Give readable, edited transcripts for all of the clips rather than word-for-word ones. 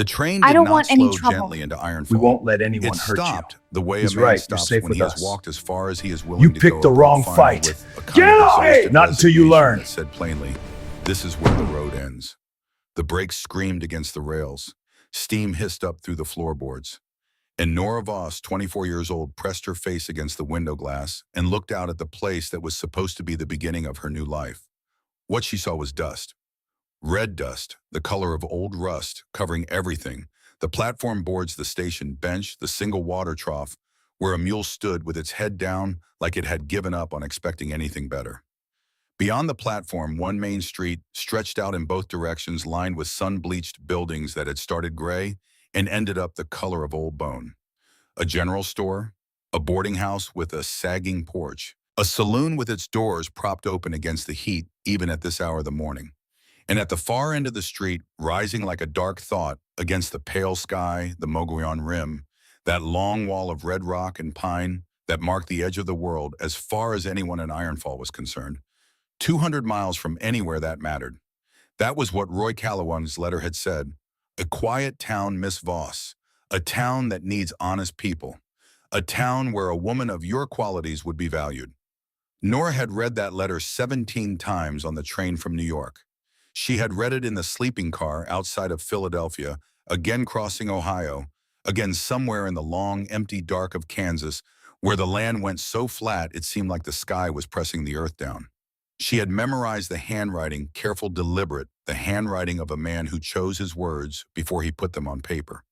The train I did don't not want any slow trouble. gently into We Ironfall. won't let It anyone hurt you. stopped the way a He's man right. You're stops safe when with he has us. walked as far as he is You willing to picked go the upon wrong final fight. with a Get kind of away! exhausted Not until you resignation learn. that said plainly, "This is where the road ends." The brakes screamed against the rails. Steam hissed up through the floorboards. And Nora Voss, 24 years old, pressed her face against the window glass and looked out at the place that was supposed to be the beginning of her new life. What she saw was dust. Red dust, the color of old rust, covering everything. The platform boards, the station bench, the single water trough, where a mule stood with its head down like it had given up on expecting anything better. Beyond the platform, one main street stretched out in both directions, lined with sun-bleached buildings that had started gray and ended up the color of old bone. A general store, a boarding house with a sagging porch, a saloon with its doors propped open against the heat even at this hour of the morning. And at the far end of the street, rising like a dark thought against the pale sky, the Mogollon Rim, that long wall of red rock and pine that marked the edge of the world as far as anyone in Ironfall was concerned. 200 miles from anywhere that mattered. That was what Roy Calloway's letter had said. A quiet town, Miss Voss. A town that needs honest people. A town where a woman of your qualities would be valued. Nora had read that letter 17 times on the train from New York. She had read it in the sleeping car outside of Philadelphia, again crossing Ohio, again somewhere in the long, empty dark of Kansas, where the land went so flat it seemed like the sky was pressing the earth down. She had memorized the handwriting, careful, deliberate, the handwriting of a man who chose his words before he put them on paper.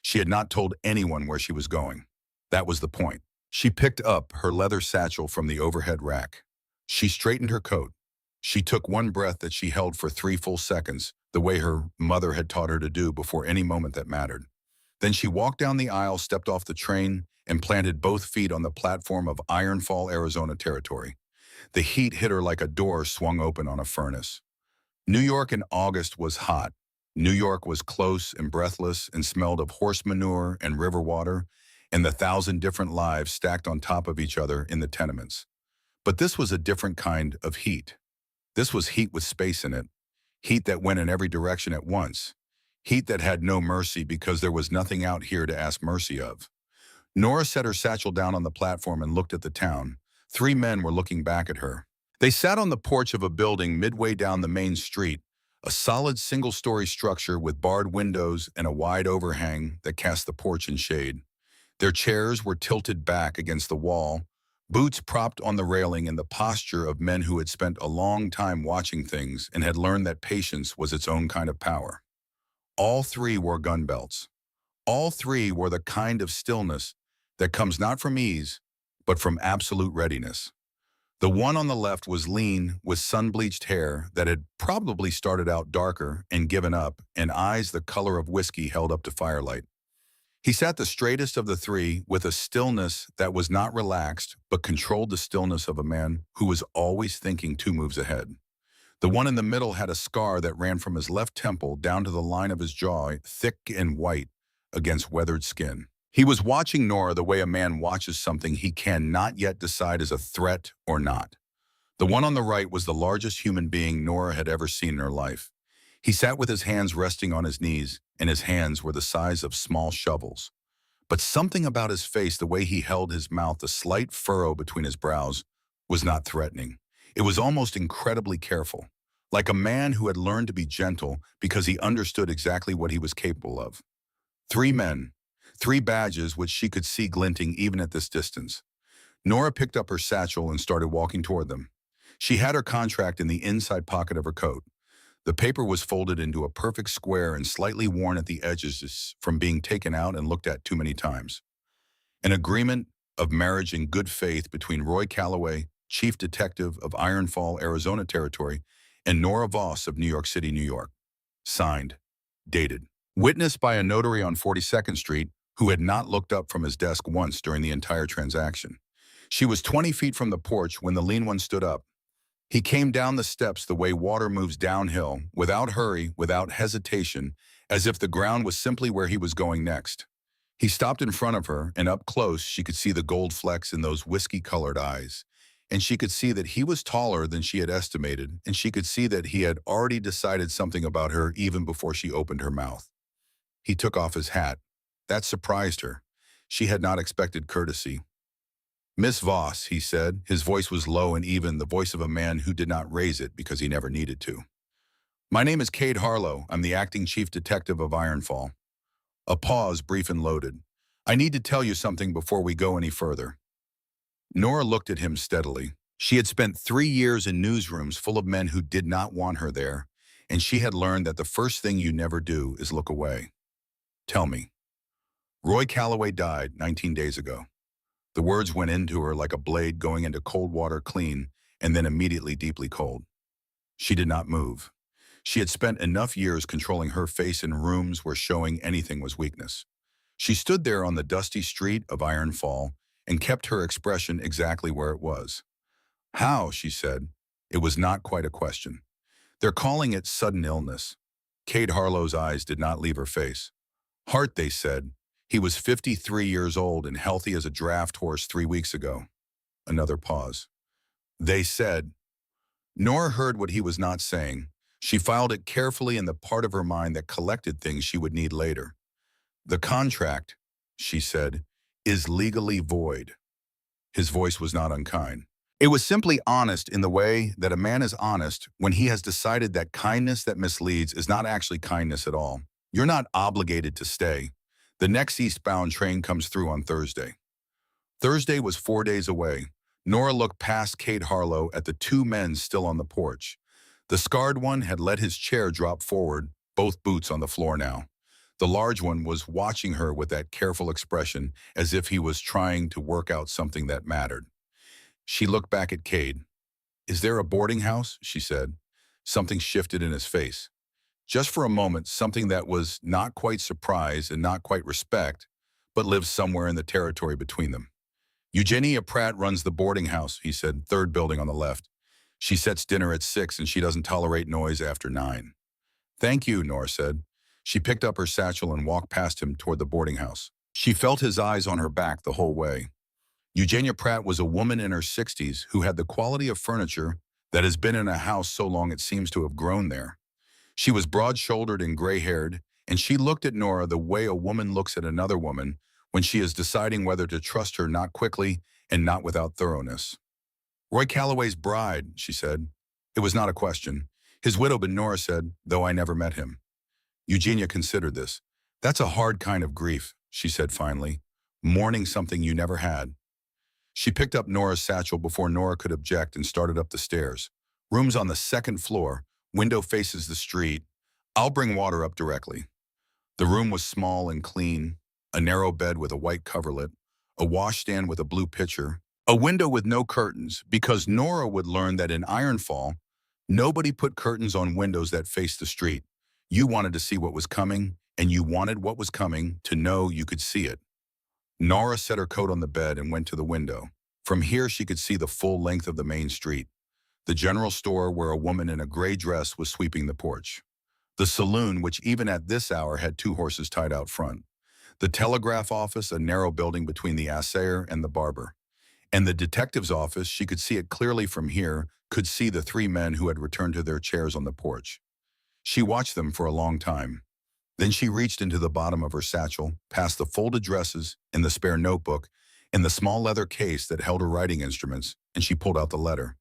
She had not told anyone where she was going. That was the point. She picked up her leather satchel from the overhead rack. She straightened her coat. She took one breath that she held for 3 full seconds, the way her mother had taught her to do before any moment that mattered. Then she walked down the aisle, stepped off the train, and planted both feet on the platform of Ironfall, Arizona territory. The heat hit her like a door swung open on a furnace. New York in August was hot. New York was close and breathless and smelled of horse manure and river water and the 1,000 different lives stacked on top of each other in the tenements. But this was a different kind of heat. This was heat with space in it, heat that went in every direction at once, heat that had no mercy because there was nothing out here to ask mercy of. Nora set her satchel down on the platform and looked at the town. 3 men were looking back at her. They sat on the porch of a building midway down the main street, a solid single-story structure with barred windows and a wide overhang that cast the porch in shade. Their chairs were tilted back against the wall, boots propped on the railing in the posture of men who had spent a long time watching things and had learned that patience was its own kind of power. All 3 wore gun belts. All 3 wore the kind of stillness that comes not from ease, but from absolute readiness. The one on the left was lean, with sun-bleached hair that had probably started out darker and given up, and eyes the color of whiskey held up to firelight. He sat the straightest of the 3 with a stillness that was not relaxed, but controlled the stillness of a man who was always thinking 2 moves ahead. The one in the middle had a scar that ran from his left temple down to the line of his jaw, thick and white against weathered skin. He was watching Nora the way a man watches something he can not yet decide is a threat or not. The one on the right was the largest human being Nora had ever seen in her life. He sat with his hands resting on his knees, and his hands were the size of small shovels. But something about his face, the way he held his mouth, the slight furrow between his brows, was not threatening. It was almost incredibly careful, like a man who had learned to be gentle because he understood exactly what he was capable of. 3 men, 3 badges which she could see glinting even at this distance. Nora picked up her satchel and started walking toward them. She had her contract in the inside pocket of her coat. The paper was folded into a perfect square and slightly worn at the edges from being taken out and looked at too many times. An agreement of marriage in good faith between Roy Calloway, chief detective of Ironfall, Arizona territory, and Nora Voss of New York City, New York. Signed. Dated. Witnessed by a notary on 42nd Street who had not looked up from his desk once during the entire transaction. She was 20 feet from the porch when the lean one stood up. He came down the steps the way water moves downhill, without hurry, without hesitation, as if the ground was simply where he was going next. He stopped in front of her, and up close she could see the gold flecks in those whiskey-colored eyes. And she could see that he was taller than she had estimated, and she could see that he had already decided something about her even before she opened her mouth. He took off his hat. That surprised her. She had not expected courtesy. "Miss Voss," he said. His voice was low and even, the voice of a man who did not raise it because he never needed to. "My name is Cade Harlow. I'm the acting chief detective of Ironfall." A pause, brief and loaded. "I need to tell you something before we go any further." Nora looked at him steadily. She had spent 3 years in newsrooms full of men who did not want her there, and she had learned that the first thing you never do is look away. "Tell me." "Roy Calloway died 19 days ago." The words went into her like a blade going into cold water clean and then immediately deeply cold. She did not move. She had spent enough years controlling her face in rooms where showing anything was weakness. She stood there on the dusty street of Ironfall and kept her expression exactly where it was. "How?" she said. It was not quite a question. "They're calling it sudden illness." Cade Harlow's eyes did not leave her face. "Heart," they said. He was 53 years old and healthy as a draft horse 3 weeks ago. Another pause. "They said." Nora heard what he was not saying. She filed it carefully in the part of her mind that collected things she would need later. "The contract," she said, "is legally void." His voice was not unkind. It was simply honest in the way that a man is honest when he has decided that kindness that misleads is not actually kindness at all. "You're not obligated to stay. The next eastbound train comes through on Thursday." Thursday was 4 days away. Nora looked past Cade Harlow at the two men still on the porch. The scarred one had let his chair drop forward, both boots on the floor now. The large one was watching her with that careful expression as if he was trying to work out something that mattered. She looked back at Cade. "Is there a boarding house?" she said. Something shifted in his face. Just for a moment, something that was not quite surprise and not quite respect, but lived somewhere in the territory between them. "Eugenia Pratt runs the boarding house," he said, "third building on the left. She sets dinner at 6 and she doesn't tolerate noise after 9. "Thank you," Nora said. She picked up her satchel and walked past him toward the boarding house. She felt his eyes on her back the whole way. Eugenia Pratt was a woman in her 60s who had the quality of furniture that has been in a house so long it seems to have grown there. She was broad-shouldered and gray-haired, and she looked at Nora the way a woman looks at another woman when she is deciding whether to trust her, not quickly and not without thoroughness. "Roy Calloway's bride," she said. It was not a question. "His widow," but Nora said, "though I never met him." Eugenia considered this. "That's a hard kind of grief," she said finally. "Mourning something you never had." She picked up Nora's satchel before Nora could object and started up the stairs. "Room's on the second floor. Window faces the street. I'll bring water up directly." The room was small and clean, a narrow bed with a white coverlet, a washstand with a blue pitcher, a window with no curtains, because Nora would learn that in Ironfall, nobody put curtains on windows that faced the street. You wanted to see what was coming, and you wanted what was coming to know you could see it. Nora set her coat on the bed and went to the window. From here she could see the full length of the main street. The general store where a woman in a gray dress was sweeping the porch. The saloon, which even at this hour had 2 horses tied out front. The telegraph office, a narrow building between the assayer and the barber. And the detective's office, she could see it clearly from here, could see the 3 men who had returned to their chairs on the porch. She watched them for a long time. Then she reached into the bottom of her satchel, past the folded dresses, and the spare notebook, and the small leather case that held her writing instruments, and she pulled out the letter.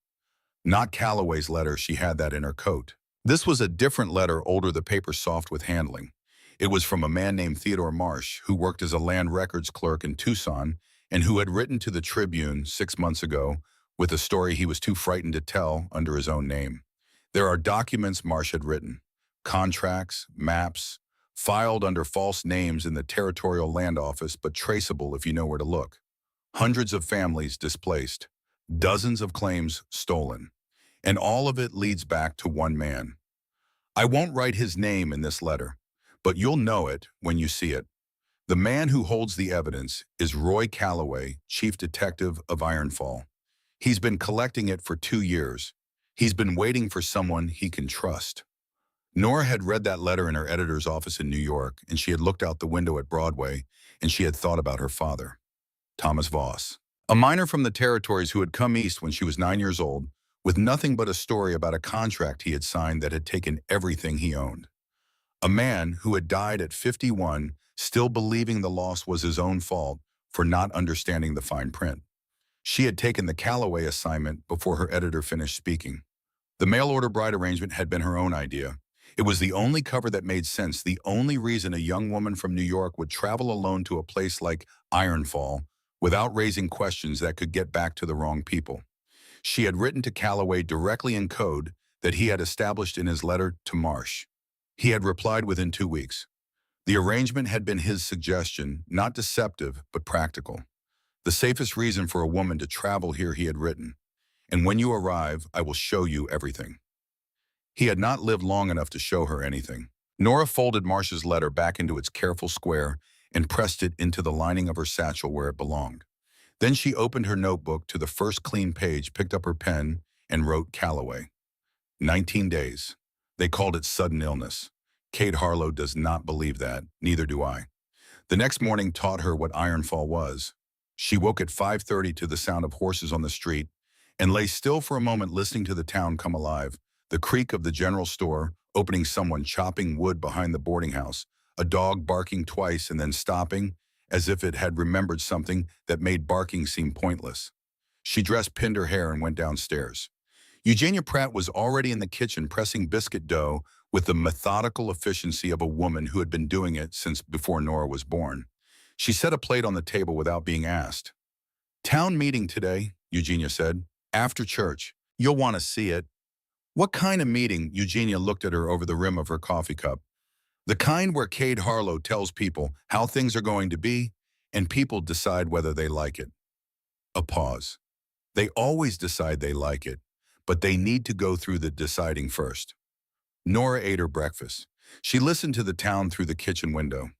Not Calloway's letter, she had that in her coat. This was a different letter, older, the paper soft with handling. It was from a man named Theodore Marsh, who worked as a land records clerk in Tucson, and who had written to the Tribune 6 months ago with a story he was too frightened to tell under his own name. There are documents Marsh had written, contracts, maps, filed under false names in the Territorial Land Office, but traceable if you know where to look. Hundreds of families displaced, dozens of claims stolen, and all of it leads back to one man. I won't write his name in this letter, but you'll know it when you see it. The man who holds the evidence is Roy Calloway, chief detective of Ironfall. He's been collecting it for 2 years. He's been waiting for someone he can trust. Nora had read that letter in her editor's office in New York, and she had looked out the window at Broadway, and she had thought about her father, Thomas Voss, a miner from the territories who had come east when she was 9 years old, with nothing but a story about a contract he had signed that had taken everything he owned. A man who had died at 51, still believing the loss was his own fault for not understanding the fine print. She had taken the Calloway assignment before her editor finished speaking. The mail-order bride arrangement had been her own idea. It was the only cover that made sense, the only reason a young woman from New York would travel alone to a place like Ironfall without raising questions that could get back to the wrong people. She had written to Calloway directly in code that he had established in his letter to Marsh. He had replied within 2 weeks. The arrangement had been his suggestion, not deceptive, but practical. The safest reason for a woman to travel here, he had written. And when you arrive, I will show you everything. He had not lived long enough to show her anything. Nora folded Marsh's letter back into its careful square and pressed it into the lining of her satchel where it belonged. Then she opened her notebook to the first clean page, picked up her pen, and wrote Calloway. 19 days. They called it sudden illness. Kate Harlow does not believe that, neither do I. The next morning taught her what Ironfall was. She woke at 5:30 to the sound of horses on the street and lay still for a moment listening to the town come alive, the creak of the general store, opening, someone chopping wood behind the boarding house, a dog barking twice and then stopping, as if it had remembered something that made barking seem pointless. She dressed, pinned her hair, and went downstairs. Eugenia Pratt was already in the kitchen pressing biscuit dough with the methodical efficiency of a woman who had been doing it since before Nora was born. She set a plate on the table without being asked. "Town meeting today," Eugenia said. "After church. You'll want to see it." "What kind of meeting?" Eugenia looked at her over the rim of her coffee cup. "The kind where Kate Harlow tells people how things are going to be, and people decide whether they like it." A pause. "They always decide they like it, but they need to go through the deciding first." Nora ate her breakfast. She listened to the town through the kitchen window.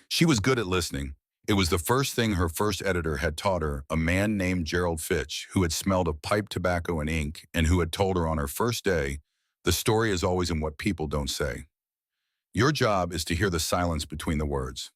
She was good at listening. It was the first thing her first editor had taught her, a man named Gerald Fitch, who had smelled of pipe tobacco and ink, and who had told her on her first day, "The story is always in what people don't say. Your job is to hear the silence between the words."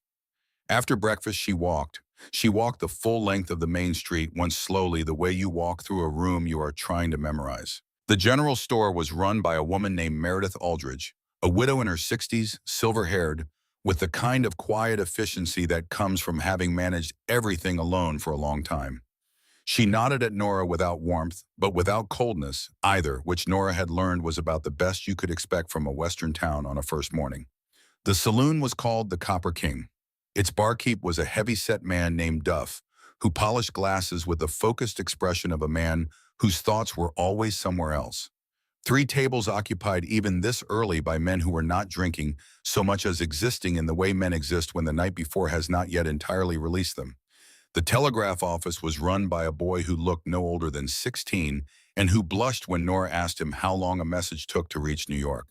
After breakfast, she walked. She walked the full length of the main street, once slowly, the way you walk through a room you are trying to memorize. The general store was run by a woman named Meredith Aldridge, a widow in her 60s, silver-haired, with the kind of quiet efficiency that comes from having managed everything alone for a long time. She nodded at Nora without warmth, but without coldness either, which Nora had learned was about the best you could expect from a western town on a first morning. The saloon was called the Copper King. Its barkeep was a heavy-set man named Duff, who polished glasses with the focused expression of a man whose thoughts were always somewhere else. 3 tables occupied even this early by men who were not drinking so much as existing in the way men exist when the night before has not yet entirely released them. The telegraph office was run by a boy who looked no older than 16 and who blushed when Nora asked him how long a message took to reach New York.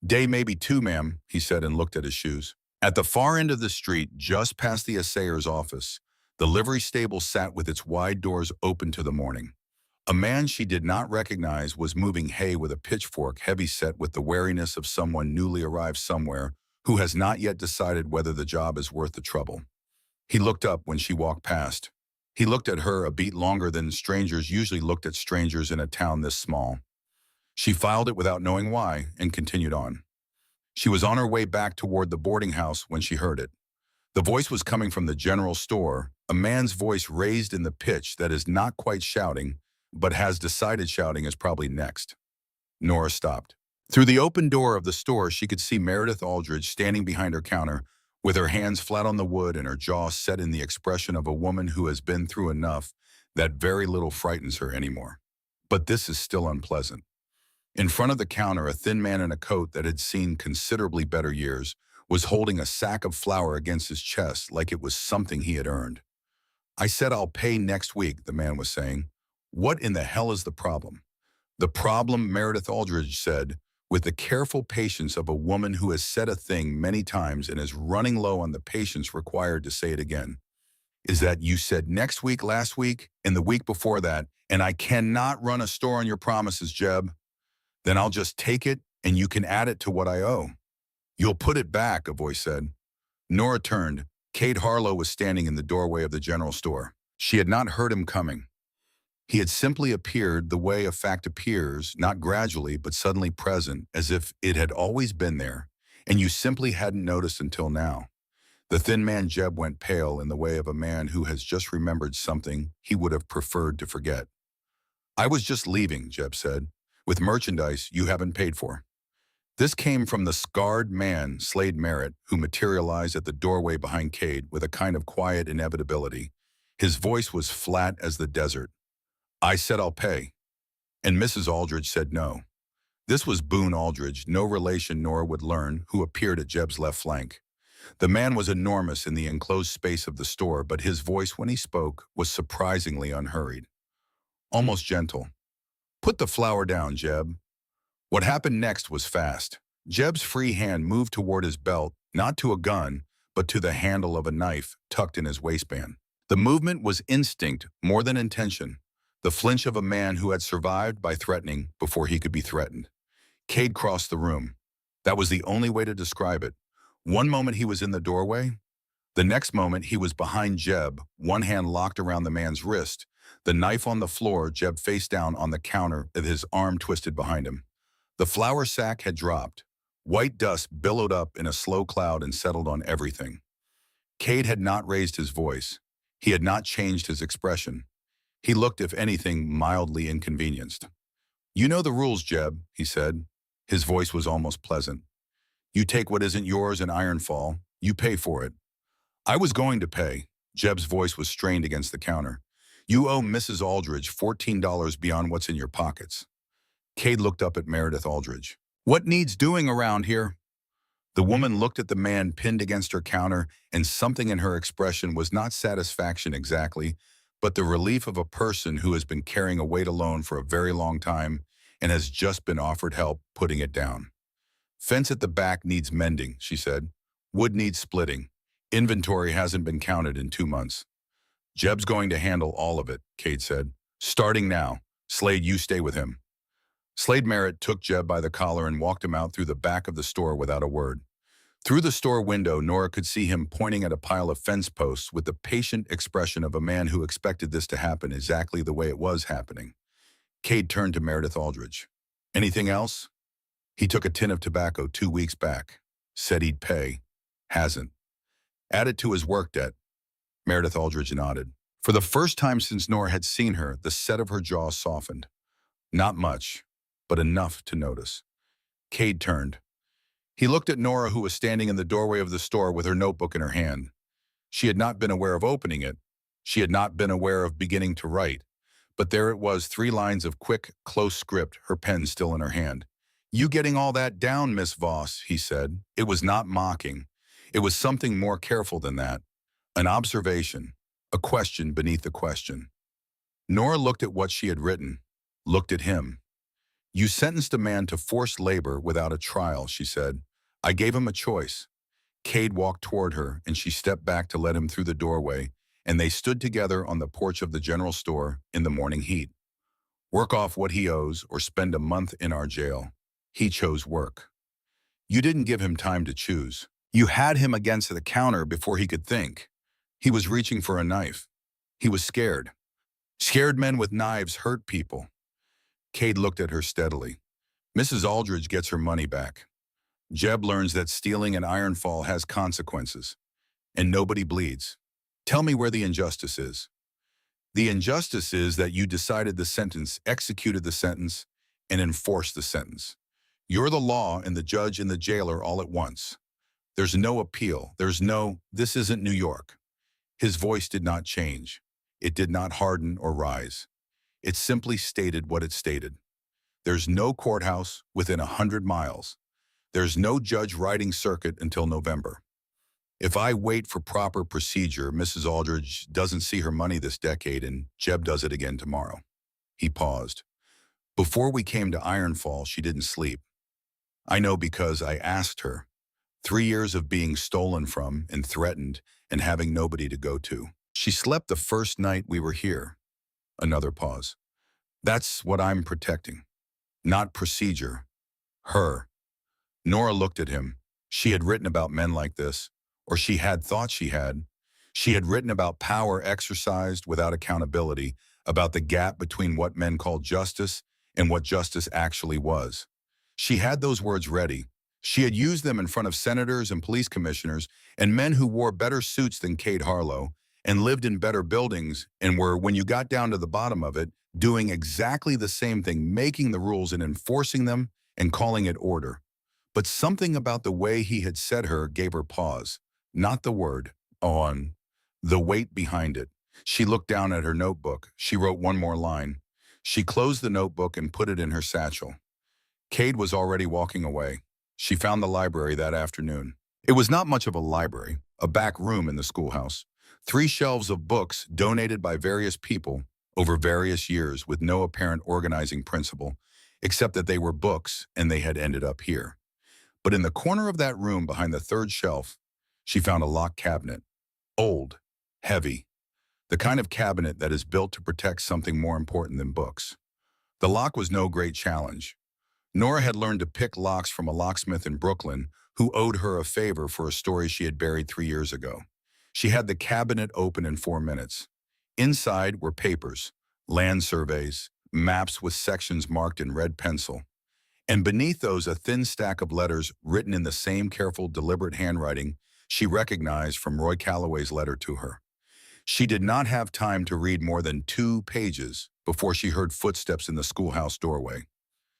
"Day maybe 2, ma'am," he said and looked at his shoes. At the far end of the street, just past the assayer's office, the livery stable sat with its wide doors open to the morning. A man she did not recognize was moving hay with a pitchfork, heavy-set with the wariness of someone newly arrived somewhere who has not yet decided whether the job is worth the trouble. He looked up when she walked past. He looked at her a beat longer than strangers usually looked at strangers in a town this small. She filed it without knowing why and continued on. She was on her way back toward the boarding house when she heard it. The voice was coming from the general store, a man's voice raised in the pitch that is not quite shouting, but has decided shouting is probably next. Nora stopped. Through the open door of the store, she could see Meredith Aldridge standing behind her counter, with her hands flat on the wood and her jaw set in the expression of a woman who has been through enough that very little frightens her anymore. But this is still unpleasant. In front of the counter, a thin man in a coat that had seen considerably better years was holding a sack of flour against his chest like it was something he had earned. "I said I'll pay next week," the man was saying. "What in the hell is the problem?" "The problem," Meredith Aldridge said, with the careful patience of a woman who has said a thing many times and is running low on the patience required to say it again, "is that you said next week last week and the week before that, and I cannot run a store on your promises, Jeb. Then I'll just take it and you can add it to what I owe." "You'll put it back," a voice said. Nora turned. Kate Harlow was standing in the doorway of the general store. She had not heard him coming. He had simply appeared the way a fact appears, not gradually, but suddenly present, as if it had always been there, and you simply hadn't noticed until now. The thin man Jeb went pale in the way of a man who has just remembered something he would have preferred to forget. I was just leaving, Jeb said, with merchandise you haven't paid for. This came from the scarred man, Slade Merritt, who materialized at the doorway behind Cade with a kind of quiet inevitability. His voice was flat as the desert. I said I'll pay. And Mrs. Aldridge said no. This was Boone Aldridge, no relation Nora would learn, who appeared at Jeb's left flank. The man was enormous in the enclosed space of the store, but his voice when he spoke was surprisingly unhurried. Almost gentle. Put the flour down, Jeb. What happened next was fast. Jeb's free hand moved toward his belt, not to a gun, but to the handle of a knife tucked in his waistband. The movement was instinct more than intention, the flinch of a man who had survived by threatening before he could be threatened. Cade crossed the room. That was the only way to describe it. One moment he was in the doorway. The next moment he was behind Jeb, one hand locked around the man's wrist, the knife on the floor, Jeb face down on the counter with his arm twisted behind him. The flour sack had dropped. White dust billowed up in a slow cloud and settled on everything. Cade had not raised his voice. He had not changed his expression. He looked, if anything, mildly inconvenienced. You know the rules, Jeb, he said. His voice was almost pleasant. You take what isn't yours in Ironfall. You pay for it. I was going to pay. Jeb's voice was strained against the counter. You owe Mrs. Aldridge $14 beyond what's in your pockets. Cade looked up at Meredith Aldridge. What needs doing around here? The woman looked at the man pinned against her counter, and something in her expression was not satisfaction exactly, but the relief of a person who has been carrying a weight alone for a very long time and has just been offered help putting it down. Fence at the back needs mending, she said. Wood needs splitting. Inventory hasn't been counted in 2 months. Jeb's going to handle all of it, Cade said. Starting now. Slade, you stay with him. Slade Merritt took Jeb by the collar and walked him out through the back of the store without a word. Through the store window, Nora could see him pointing at a pile of fence posts with the patient expression of a man who expected this to happen exactly the way it was happening. Cade turned to Meredith Aldridge. Anything else? He took a tin of tobacco 2 weeks back. Said he'd pay. Hasn't. Added to his work debt. Meredith Aldridge nodded. For the first time since Nora had seen her, the set of her jaw softened. Not much, but enough to notice. Cade turned. He looked at Nora, who was standing in the doorway of the store with her notebook in her hand. She had not been aware of opening it. She had not been aware of beginning to write. But there it was, 3 lines of quick, close script, her pen still in her hand. You getting all that down, Miss Voss, he said. It was not mocking. It was something more careful than that. An observation, a question beneath the question. Nora looked at what she had written, looked at him. You sentenced a man to forced labor without a trial, she said. I gave him a choice. Cade walked toward her, and she stepped back to let him through the doorway, and they stood together on the porch of the general store in the morning heat. Work off what he owes or spend a month in our jail. He chose work. You didn't give him time to choose. You had him against the counter before he could think. He was reaching for a knife. He was scared. Scared men with knives hurt people. Cade looked at her steadily. Mrs. Aldridge gets her money back. Jeb learns that stealing in Ironfall has consequences, and nobody bleeds. Tell me where the injustice is. The injustice is that you decided the sentence, executed the sentence, and enforced the sentence. You're the law and the judge and the jailer all at once. There's no appeal. There's no, this isn't New York. His voice did not change. It did not harden or rise. It simply stated what it stated. There's no courthouse within 100 miles. There's no judge riding circuit until November. If I wait for proper procedure, Mrs. Aldridge doesn't see her money this decade and Jeb does it again tomorrow. He paused. Before we came to Ironfall, she didn't sleep. I know because I asked her. 3 years of being stolen from and threatened and having nobody to go to. She slept the first night we were here. Another pause. That's what I'm protecting. Not procedure. Her. Nora looked at him. She had written about men like this, or she had thought she had. She had written about power exercised without accountability, about the gap between what men called justice and what justice actually was. She had those words ready. She had used them in front of senators and police commissioners and men who wore better suits than Kate Harlow and lived in better buildings and were, when you got down to the bottom of it, doing exactly the same thing, making the rules and enforcing them and calling it order. But something about the way he had said her gave her pause. Not the word, on, the weight behind it. She looked down at her notebook. She wrote one more line. She closed the notebook and put it in her satchel. Cade was already walking away. She found the library that afternoon. It was not much of a library, a back room in the schoolhouse. 3 shelves of books donated by various people over various years with no apparent organizing principle, except that they were books and they had ended up here. But in the corner of that room behind the 3rd shelf, she found a locked cabinet. Old, heavy, the kind of cabinet that is built to protect something more important than books. The lock was no great challenge. Nora had learned to pick locks from a locksmith in Brooklyn who owed her a favor for a story she had buried 3 years ago. She had the cabinet open in 4 minutes. Inside were papers, land surveys, maps with sections marked in red pencil. And beneath those, a thin stack of letters written in the same careful, deliberate handwriting she recognized from Roy Calloway's letter to her. She did not have time to read more than 2 pages before she heard footsteps in the schoolhouse doorway.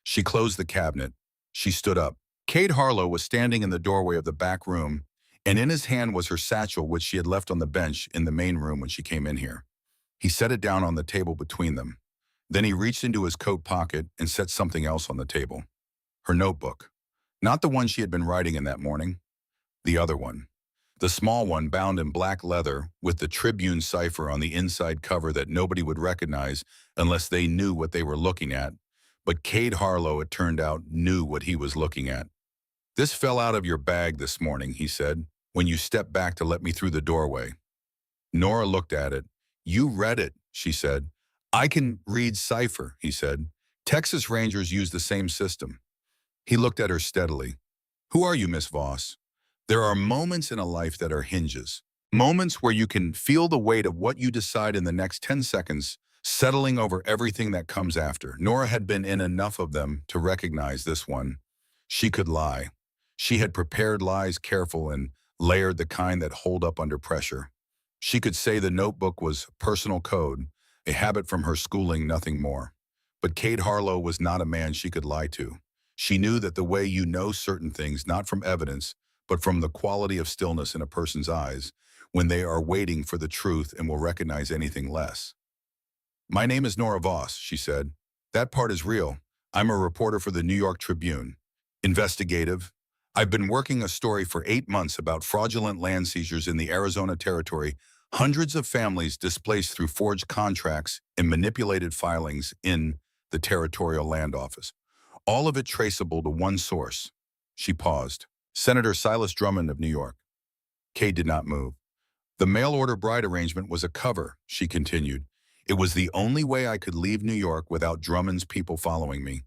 She closed the cabinet. She stood up. Cade Harlow was standing in the doorway of the back room, and in his hand was her satchel, which she had left on the bench in the main room when she came in here. He set it down on the table between them. Then he reached into his coat pocket and set something else on the table. Her notebook. Not the one she had been writing in that morning. The other one. The small one bound in black leather with the Tribune cipher on the inside cover that nobody would recognize unless they knew what they were looking at. But Cade Harlow, it turned out, knew what he was looking at. "This fell out of your bag this morning," he said, "when you stepped back to let me through the doorway." Nora looked at it. "You read it," she said. "I can read cipher," he said. "Texas Rangers use the same system." He looked at her steadily. "Who are you, Miss Voss?" There are moments in a life that are hinges. Moments where you can feel the weight of what you decide in the next 10 seconds, settling over everything that comes after. Nora had been in enough of them to recognize this one. She could lie. She had prepared lies careful and layered the kind that hold up under pressure. She could say the notebook was personal code, a habit from her schooling, nothing more. But Cade Harlow was not a man she could lie to. She knew that the way you know certain things, not from evidence, but from the quality of stillness in a person's eyes, when they are waiting for the truth and will recognize anything less. "My name is Nora Voss," she said. "That part is real. I'm a reporter for the New York Tribune. Investigative. I've been working a story for 8 months about fraudulent land seizures in the Arizona Territory, hundreds of families displaced through forged contracts and manipulated filings in the Territorial Land Office. All of it traceable to one source." She paused. "Senator Silas Drummond of New York." Kay did not move. "The mail-order bride arrangement was a cover," she continued. "It was the only way I could leave New York without Drummond's people following me.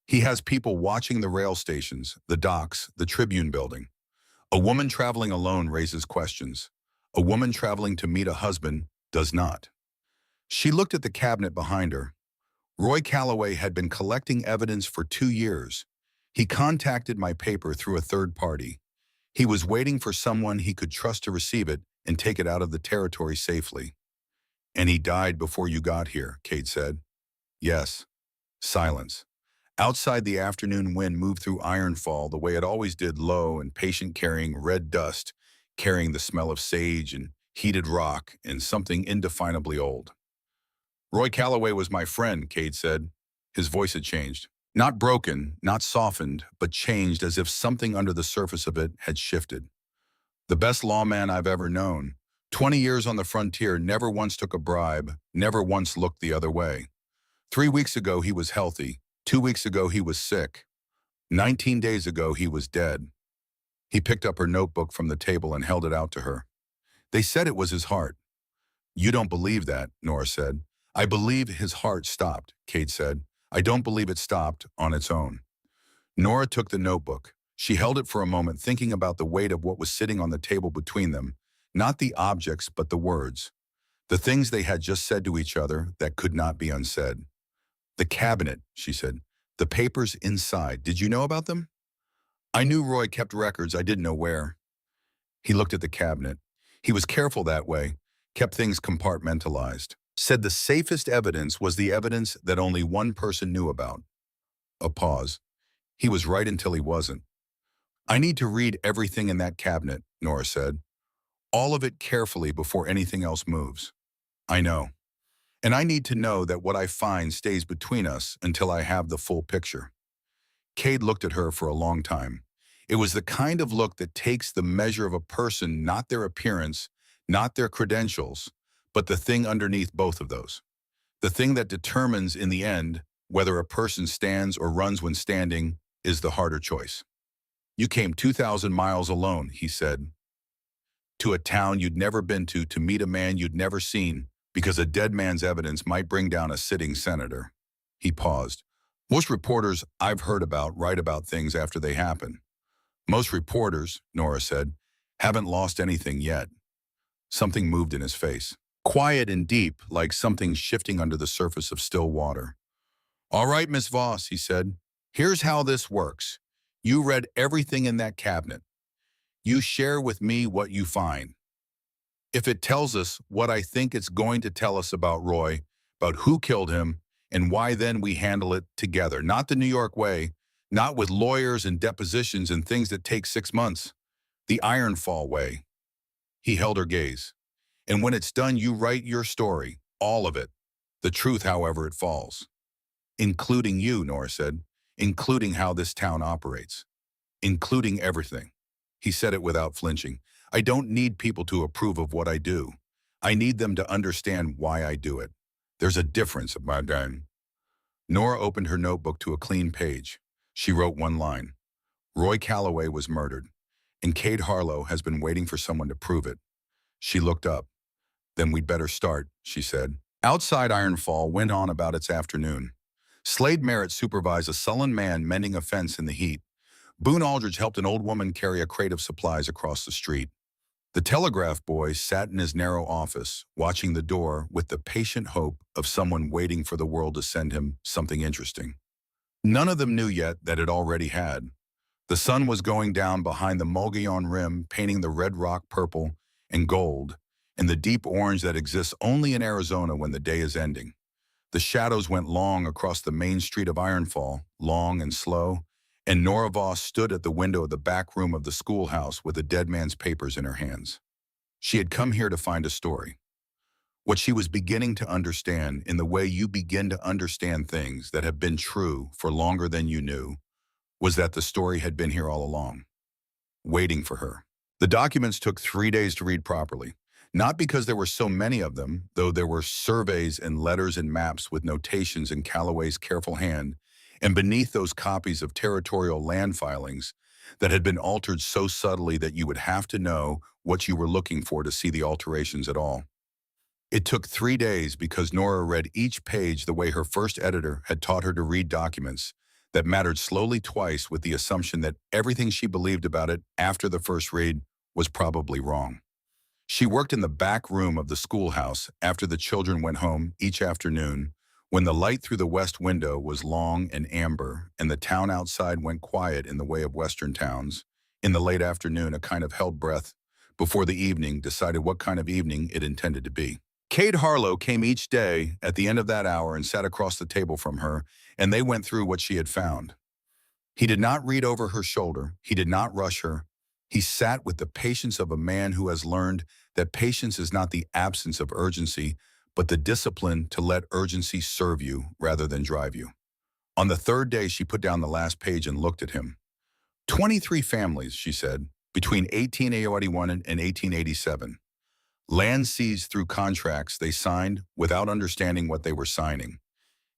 He has people watching the rail stations, the docks, the Tribune building. A woman traveling alone raises questions. A woman traveling to meet a husband does not." She looked at the cabinet behind her. Roy Calloway had been collecting evidence for 2 years. He contacted my paper through a third party. He was waiting for someone he could trust to receive it and take it out of the territory safely. "And he died before you got here," Cade said. "Yes." Silence. Outside, the afternoon wind moved through Ironfall the way it always did, low and patient, carrying red dust, carrying the smell of sage and heated rock and something indefinably old. "Roy Calloway was my friend," Cade said. His voice had changed. Not broken, not softened, but changed as if something under the surface of it had shifted. "The best lawman I've ever known. 20 years on the frontier, never once took a bribe, never once looked the other way. 3 weeks ago he was healthy. 2 weeks ago he was sick. 19 days ago he was dead." He picked up her notebook from the table and held it out to her. "They said it was his heart." "You don't believe that," Nora said. "I believe his heart stopped," Cade said. "I don't believe it stopped on its own." Nora took the notebook. She held it for a moment, thinking about the weight of what was sitting on the table between them, not the objects, but the words, the things they had just said to each other that could not be unsaid. "The cabinet," she said. "The papers inside. Did you know about them?" I knew Roy kept records, I didn't know where. He looked at the cabinet. He was careful that way, kept things compartmentalized. Said the safest evidence was the evidence that only one person knew about. A pause. He was right until he wasn't. I need to read everything in that cabinet, Nora said. All of it carefully before anything else moves. I know. And I need to know that what I find stays between us until I have the full picture. Cade looked at her for a long time. It was the kind of look that takes the measure of a person, not their appearance, not their credentials, but the thing underneath both of those. The thing that determines in the end whether a person stands or runs when standing is the harder choice. You came 2,000 miles alone, he said, to a town you'd never been to meet a man you'd never seen, because a dead man's evidence might bring down a sitting senator. He paused. Most reporters I've heard about write about things after they happen. Most reporters, Nora said, haven't lost anything yet. Something moved in his face. Quiet and deep, like something shifting under the surface of still water. All right, Miss Voss, he said. Here's how this works. You read everything in that cabinet. You share with me what you find. If it tells us what I think it's going to tell us about Roy, about who killed him, and why, then we handle it together. Not the New York way, not with lawyers and depositions and things that take 6 months. The Ironfall way. He held her gaze. And when it's done, you write your story, all of it. The truth, however it falls. Including you, Nora said. Including how this town operates. Including everything. He said it without flinching. I don't need people to approve of what I do. I need them to understand why I do it. There's a difference, madame. Nora opened her notebook to a clean page. She wrote one line. Roy Calloway was murdered, and Cade Harlow has been waiting for someone to prove it. She looked up. Then we'd better start, she said. Outside Ironfall went on about its afternoon. Slade Merritt supervised a sullen man mending a fence in the heat. Boone Aldridge helped an old woman carry a crate of supplies across the street. The telegraph boy sat in his narrow office, watching the door with the patient hope of someone waiting for the world to send him something interesting. None of them knew yet that it already had. The sun was going down behind the Mogollon Rim, painting the red rock purple and gold, and the deep orange that exists only in Arizona when the day is ending. The shadows went long across the main street of Ironfall, long and slow, and Nora Voss stood at the window of the back room of the schoolhouse with the dead man's papers in her hands. She had come here to find a story. What she was beginning to understand, in the way you begin to understand things that have been true for longer than you knew, was that the story had been here all along, waiting for her. The documents took 3 days to read properly. Not because there were so many of them, though there were surveys and letters and maps with notations in Calloway's careful hand, and beneath those copies of territorial land filings that had been altered so subtly that you would have to know what you were looking for to see the alterations at all. It took 3 days because Nora read each page the way her first editor had taught her to read documents that mattered slowly twice, with the assumption that everything she believed about it after the first read was probably wrong. She worked in the back room of the schoolhouse after the children went home each afternoon, when the light through the west window was long and amber and the town outside went quiet in the way of western towns. In the late afternoon, a kind of held breath before the evening decided what kind of evening it intended to be. Cade Harlow came each day at the end of that hour and sat across the table from her, and they went through what she had found. He did not read over her shoulder. He did not rush her. He sat with the patience of a man who has learned that patience is not the absence of urgency, but the discipline to let urgency serve you rather than drive you. On the third day, she put down the last page and looked at him. 23 families, she said, between 1881 and 1887. Land seized through contracts they signed without understanding what they were signing.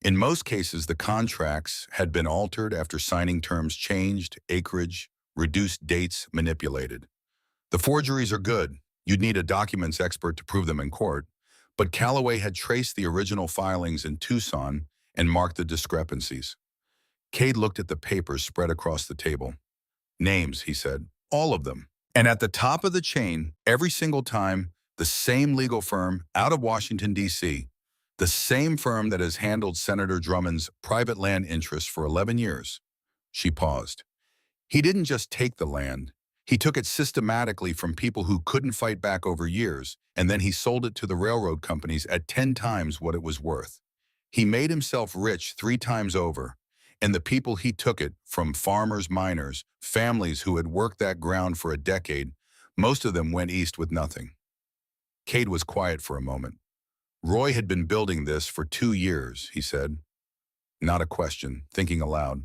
In most cases, the contracts had been altered after signing terms changed, acreage, reduced dates manipulated. The forgeries are good. You'd need a documents expert to prove them in court. But Calloway had traced the original filings in Tucson and marked the discrepancies. Cade looked at the papers spread across the table. Names, he said, all of them. And at the top of the chain, every single time, the same legal firm out of Washington, D.C., the same firm that has handled Senator Drummond's private land interests for 11 years. She paused. He didn't just take the land. He took it systematically from people who couldn't fight back over years, and then he sold it to the railroad companies at 10 times what it was worth. He made himself rich 3 times over, and the people he took it from, farmers, miners, families who had worked that ground for a decade, most of them went east with nothing. Cade was quiet for a moment. Roy had been building this for 2 years, he said. Not a question, thinking aloud.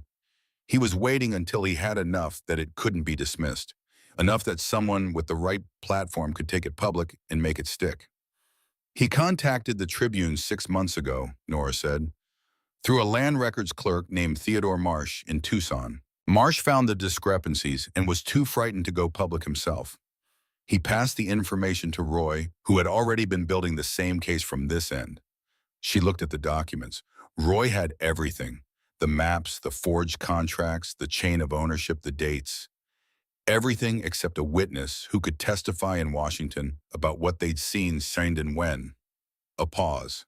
He was waiting until he had enough that it couldn't be dismissed, enough that someone with the right platform could take it public and make it stick. He contacted the Tribune 6 months ago, Nora said, through a land records clerk named Theodore Marsh in Tucson. Marsh found the discrepancies and was too frightened to go public himself. He passed the information to Roy, who had already been building the same case from this end. She looked at the documents. Roy had everything. The maps, the forged contracts, the chain of ownership, the dates. Everything except a witness who could testify in Washington about what they'd seen, signed, and when. A pause.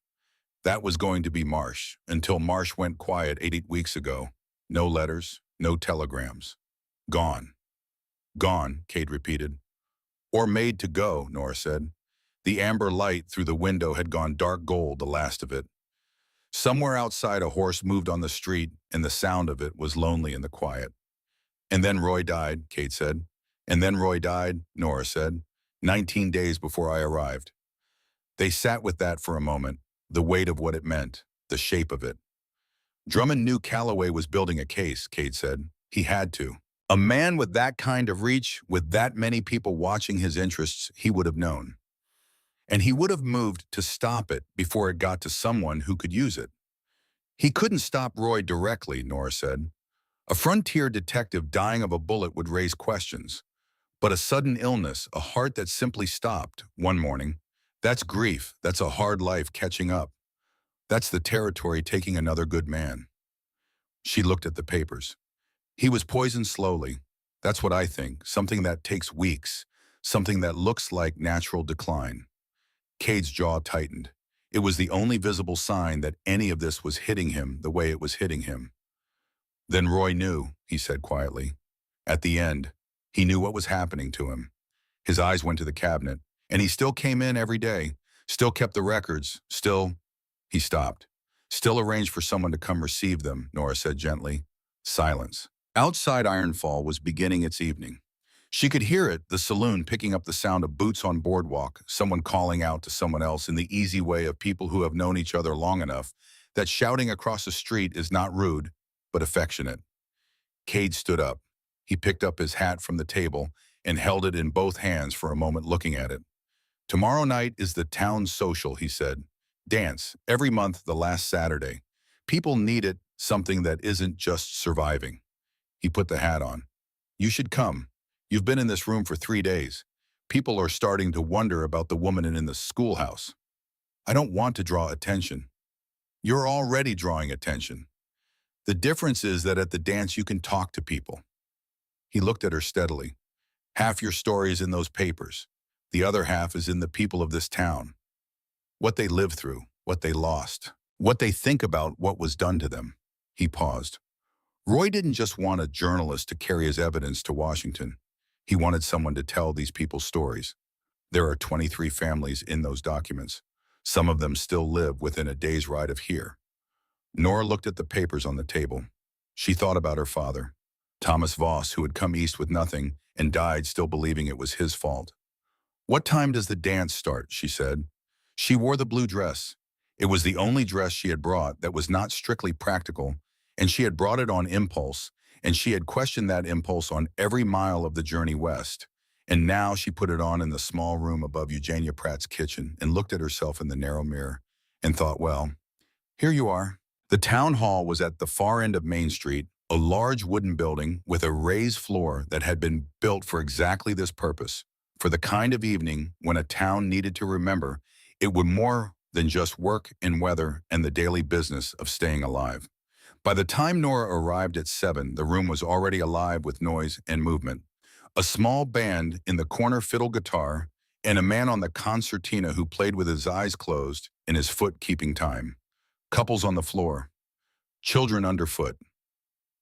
That was going to be Marsh, until Marsh went quiet 8 weeks ago. No letters, no telegrams. Gone. Gone, Cade repeated. Or made to go, Nora said. The amber light through the window had gone dark gold, the last of it. Somewhere outside, a horse moved on the street, and the sound of it was lonely in the quiet. And then Roy died, Cade said. And then Roy died, Nora said, 19 days before I arrived. They sat with that for a moment, the weight of what it meant, the shape of it. Drummond knew Calloway was building a case, Cade said. He had to. A man with that kind of reach, with that many people watching his interests, he would have known. And he would have moved to stop it before it got to someone who could use it. He couldn't stop Roy directly, Nora said. A frontier detective dying of a bullet would raise questions. But a sudden illness, a heart that simply stopped one morning, that's grief, that's a hard life catching up. That's the territory taking another good man. She looked at the papers. He was poisoned slowly. That's what I think, something that takes weeks, something that looks like natural decline. Cade's jaw tightened. It was the only visible sign that any of this was hitting him the way it was hitting him. Then Roy knew, he said quietly. At the end, he knew what was happening to him. His eyes went to the cabinet, and he still came in every day, still kept the records, still... He stopped. Still arranged for someone to come receive them, Nora said gently. Silence. Outside Ironfall was beginning its evening. She could hear it, the saloon picking up the sound of boots on boardwalk, someone calling out to someone else in the easy way of people who have known each other long enough that shouting across the street is not rude, but affectionate. Cade stood up. He picked up his hat from the table and held it in both hands for a moment looking at it. Tomorrow night is the town social, he said. Dance, every month the last Saturday. People need it, something that isn't just surviving. He put the hat on. You should come. You've been in this room for 3 days. People are starting to wonder about the woman in the schoolhouse. I don't want to draw attention. You're already drawing attention. The difference is that at the dance you can talk to people. He looked at her steadily. Half your story is in those papers. The other half is in the people of this town. What they lived through, what they lost, what they think about what was done to them. He paused. Roy didn't just want a journalist to carry his evidence to Washington. He wanted someone to tell these people's stories. There are 23 families in those documents. Some of them still live within a day's ride of here. Nora looked at the papers on the table. She thought about her father, Thomas Voss, who had come east with nothing and died still believing it was his fault. What time does the dance start? She said. She wore the blue dress. It was the only dress she had brought that was not strictly practical, and she had brought it on impulse, and she had questioned that impulse on every mile of the journey west. And now she put it on in the small room above Eugenia Pratt's kitchen and looked at herself in the narrow mirror and thought, well, here you are. The town hall was at the far end of Main Street, a large wooden building with a raised floor that had been built for exactly this purpose, for the kind of evening when a town needed to remember it would more than just work and weather and the daily business of staying alive. By the time Nora arrived at 7, the room was already alive with noise and movement. A small band in the corner fiddle guitar, and a man on the concertina who played with his eyes closed and his foot keeping time. Couples on the floor. Children underfoot.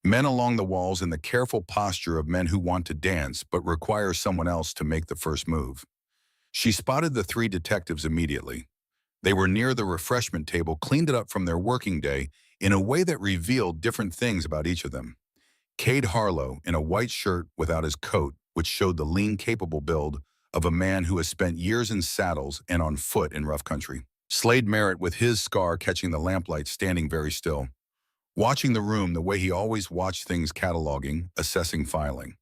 Men along the walls in the careful posture of men who want to dance but require someone else to make the first move. She spotted the three detectives immediately. They were near the refreshment table, cleaned it up from their working day in a way that revealed different things about each of them. Cade Harlow, in a white shirt without his coat, which showed the lean, capable build of a man who has spent years in saddles and on foot in rough country. Slade Merritt, with his scar catching the lamplight, standing very still, watching the room the way he always watched things, cataloging, assessing, filing.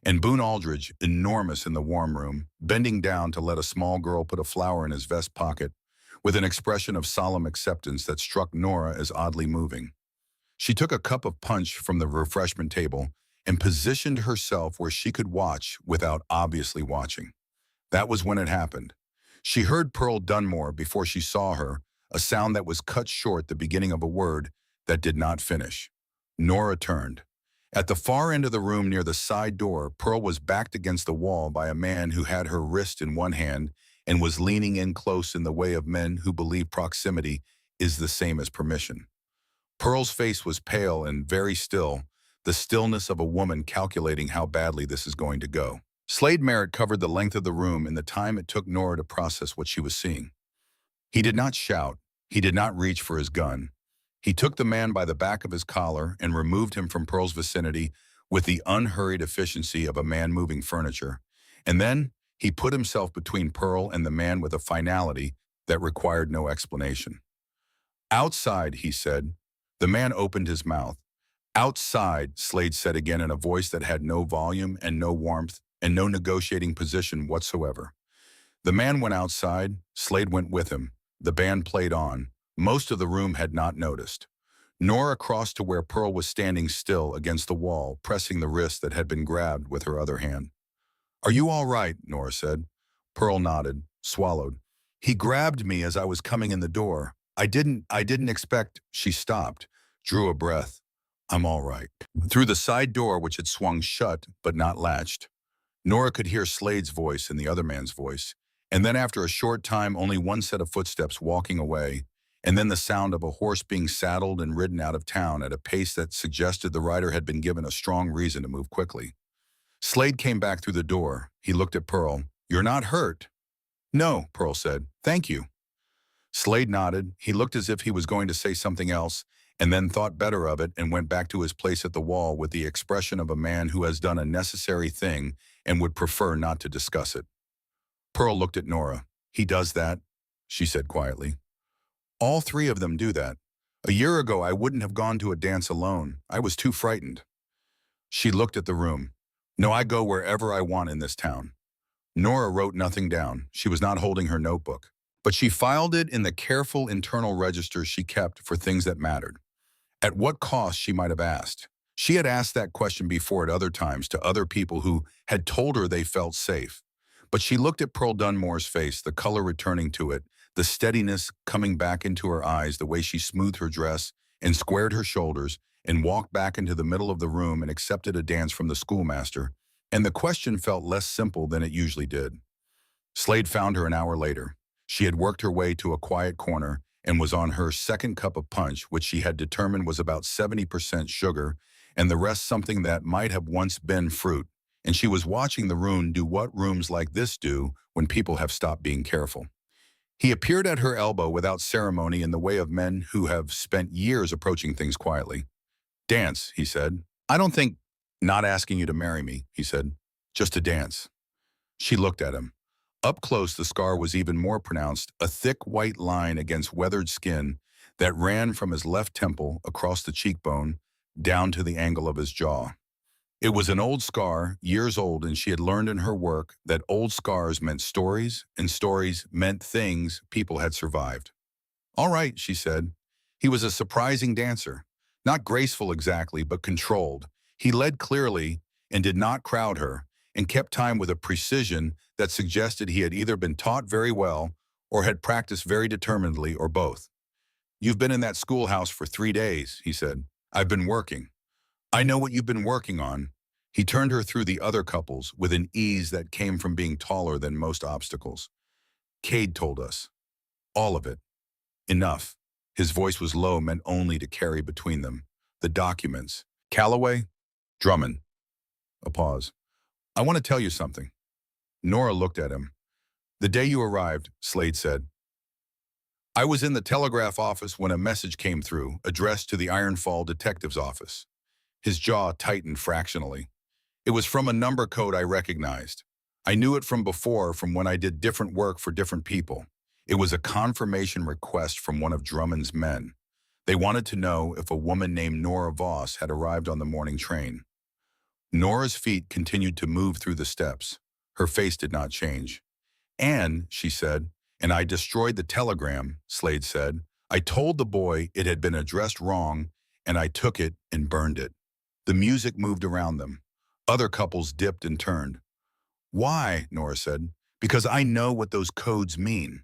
And Boone Aldridge, enormous in the warm room, bending down to let a small girl put a flower in his vest pocket, with an expression of solemn acceptance that struck Nora as oddly moving. She took a cup of punch from the refreshment table and positioned herself where she could watch without obviously watching. That was when it happened. She heard Pearl Dunmore before she saw her, a sound that was cut short, the beginning of a word that did not finish. Nora turned. At the far end of the room near the side door, Pearl was backed against the wall by a man who had her wrist in one hand and was leaning in close in the way of men who believe proximity is the same as permission. Pearl's face was pale and very still, the stillness of a woman calculating how badly this is going to go. Slade Merritt covered the length of the room in the time it took Nora to process what she was seeing. He did not shout. He did not reach for his gun. He took the man by the back of his collar and removed him from Pearl's vicinity with the unhurried efficiency of a man moving furniture. And then he put himself between Pearl and the man with a finality that required no explanation. "Outside," he said. The man opened his mouth. "Outside," Slade said again in a voice that had no volume and no warmth and no negotiating position whatsoever. The man went outside. Slade went with him. The band played on. Most of the room had not noticed. Nora crossed to where Pearl was standing still against the wall, pressing the wrist that had been grabbed with her other hand. "Are you all right?" Nora said. Pearl nodded, swallowed. "He grabbed me as I was coming in the door. I didn't expect—" She stopped, drew a breath. "I'm all right." Through the side door, which had swung shut but not latched, Nora could hear Slade's voice and the other man's voice, and then after a short time only one set of footsteps walking away, and then the sound of a horse being saddled and ridden out of town at a pace that suggested the rider had been given a strong reason to move quickly. Slade came back through the door. He looked at Pearl. "You're not hurt?" "No," Pearl said. "Thank you." Slade nodded. He looked as if he was going to say something else, and then thought better of it and went back to his place at the wall with the expression of a man who has done a necessary thing and would prefer not to discuss it. Pearl looked at Nora. "He does that," she said quietly. "All three of them do that. A year ago, I wouldn't have gone to a dance alone. I was too frightened." She looked at the room. "No, I go wherever I want in this town." Nora wrote nothing down. She was not holding her notebook, but she filed it in the careful internal register she kept for things that mattered. At what cost, she might have asked. She had asked that question before at other times to other people who had told her they felt safe. But she looked at Pearl Dunmore's face, the color returning to it, the steadiness coming back into her eyes, the way she smoothed her dress and squared her shoulders and walked back into the middle of the room and accepted a dance from the schoolmaster, and the question felt less simple than it usually did. Slade found her an hour later. She had worked her way to a quiet corner and was on her second cup of punch, which she had determined was about 70% sugar and the rest something that might have once been fruit, and she was watching the room do what rooms like this do when people have stopped being careful. He appeared at her elbow without ceremony in the way of men who have spent years approaching things quietly. "Dance," he said. "I don't think—" "Not asking you to marry me," he said. "Just to dance." She looked at him. Up close, the scar was even more pronounced, a thick white line against weathered skin that ran from his left temple across the cheekbone down to the angle of his jaw. It was an old scar, years old, and she had learned in her work that old scars meant stories, and stories meant things people had survived. "All right," she said. He was a surprising dancer. Not graceful exactly, but controlled. He led clearly and did not crowd her, and kept time with a precision that suggested he had either been taught very well or had practiced very determinedly, or both. "You've been in that schoolhouse for 3 days," he said. "I've been working." "I know what you've been working on." He turned her through the other couples with an ease that came from being taller than most obstacles. "Cade told us. All of it. Enough." His voice was low, meant only to carry between them. "The documents. Calloway? Drummond. A pause. I want to tell you something. Nora looked at him. The day you arrived, Slade said. I was in the telegraph office when a message came through, addressed to the Ironfall detective's office. His jaw tightened fractionally. It was from a number code I recognized. I knew it from before, from when I did different work for different people. It was a confirmation request from one of Drummond's men. They wanted to know if a woman named Nora Voss had arrived on the morning train. Nora's feet continued to move through the steps. Her face did not change. And, she said, and I destroyed the telegram, Slade said. I told the boy it had been addressed wrong, and I took it and burned it. The music moved around them. Other couples dipped and turned. Why? Nora said. Because I know what those codes mean.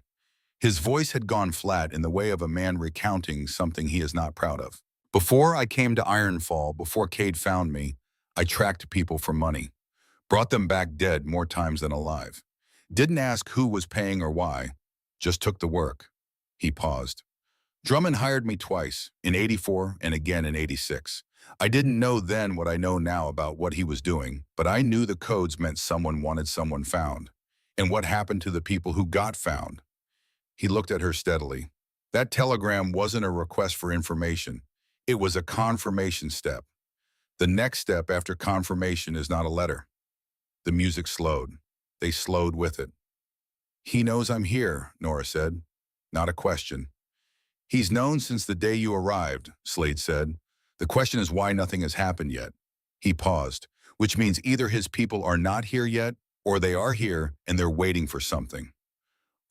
His voice had gone flat in the way of a man recounting something he is not proud of. Before I came to Ironfall, before Cade found me, I tracked people for money. Brought them back dead more times than alive. Didn't ask who was paying or why. Just took the work. He paused. Drummond hired me twice, in '84 and again in '86. I didn't know then what I know now about what he was doing, but I knew the codes meant someone wanted someone found. And what happened to the people who got found? He looked at her steadily. That telegram wasn't a request for information. It was a confirmation step. The next step after confirmation is not a letter. The music slowed. They slowed with it. He knows I'm here, Nora said. Not a question. He's known since the day you arrived, Slade said. The question is why nothing has happened yet. He paused, which means either his people are not here yet, or they are here and they're waiting for something.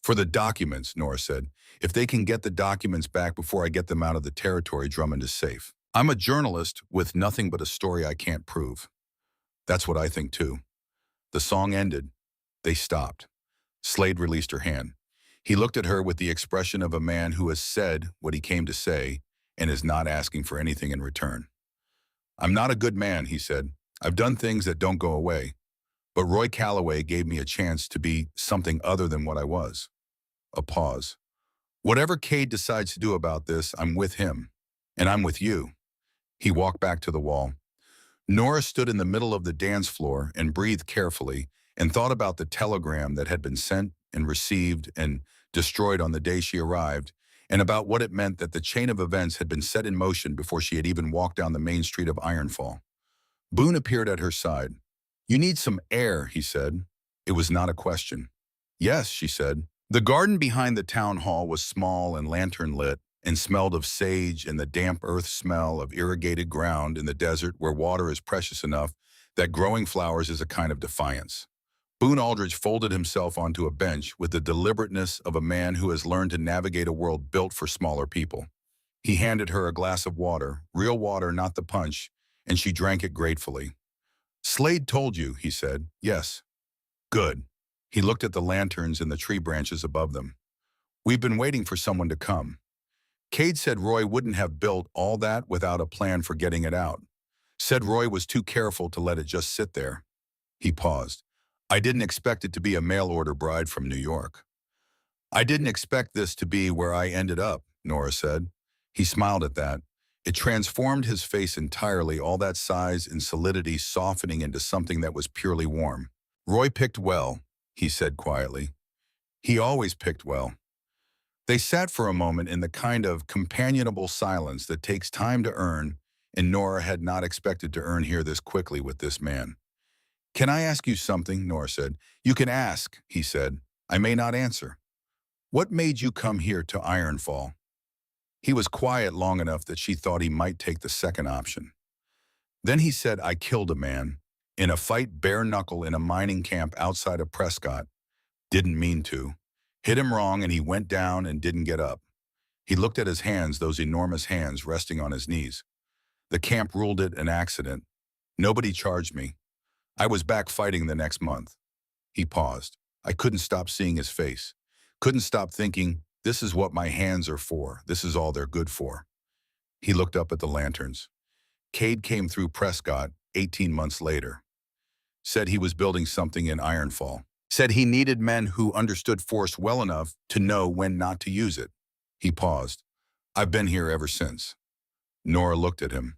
For the documents, Nora said. If they can get the documents back before I get them out of the territory, Drummond is safe. I'm a journalist with nothing but a story I can't prove. That's what I think too. The song ended. They stopped. Slade released her hand. He looked at her with the expression of a man who has said what he came to say and is not asking for anything in return. I'm not a good man, he said. I've done things that don't go away. But Roy Calloway gave me a chance to be something other than what I was. A pause. Whatever Cade decides to do about this, I'm with him. And I'm with you. He walked back to the wall. Nora stood in the middle of the dance floor and breathed carefully and thought about the telegram that had been sent and received and destroyed on the day she arrived, and about what it meant that the chain of events had been set in motion before she had even walked down the main street of Ironfall. Boone appeared at her side. You need some air, he said. It was not a question. Yes, she said. The garden behind the town hall was small and lantern-lit and smelled of sage and the damp earth smell of irrigated ground in the desert where water is precious enough that growing flowers is a kind of defiance. Boone Aldridge folded himself onto a bench with the deliberateness of a man who has learned to navigate a world built for smaller people. He handed her a glass of water, real water, not the punch, and she drank it gratefully. Slade told you, he said. Yes. Good. He looked at the lanterns in the tree branches above them. We've been waiting for someone to come. Cade said Roy wouldn't have built all that without a plan for getting it out. Said Roy was too careful to let it just sit there. He paused. I didn't expect it to be a mail-order bride from New York. I didn't expect this to be where I ended up, Nora said. He smiled at that. It transformed his face entirely, all that size and solidity softening into something that was purely warm. Roy picked well, he said quietly. He always picked well. They sat for a moment in the kind of companionable silence that takes time to earn, and Nora had not expected to earn here this quickly with this man. Can I ask you something? Nora said. You can ask, he said. I may not answer. What made you come here to Ironfall? He was quiet long enough that she thought he might take the second option. Then he said, I killed a man, in a fight bare knuckle in a mining camp outside of Prescott. Didn't mean to. Hit him wrong and he went down and didn't get up. He looked at his hands, those enormous hands resting on his knees. The camp ruled it an accident. Nobody charged me. I was back fighting the next month. He paused. I couldn't stop seeing his face. Couldn't stop thinking, this is what my hands are for. This is all they're good for. He looked up at the lanterns. Cade came through Prescott 18 months later. Said he was building something in Ironfall. Said he needed men who understood force well enough to know when not to use it. He paused. I've been here ever since. Nora looked at him.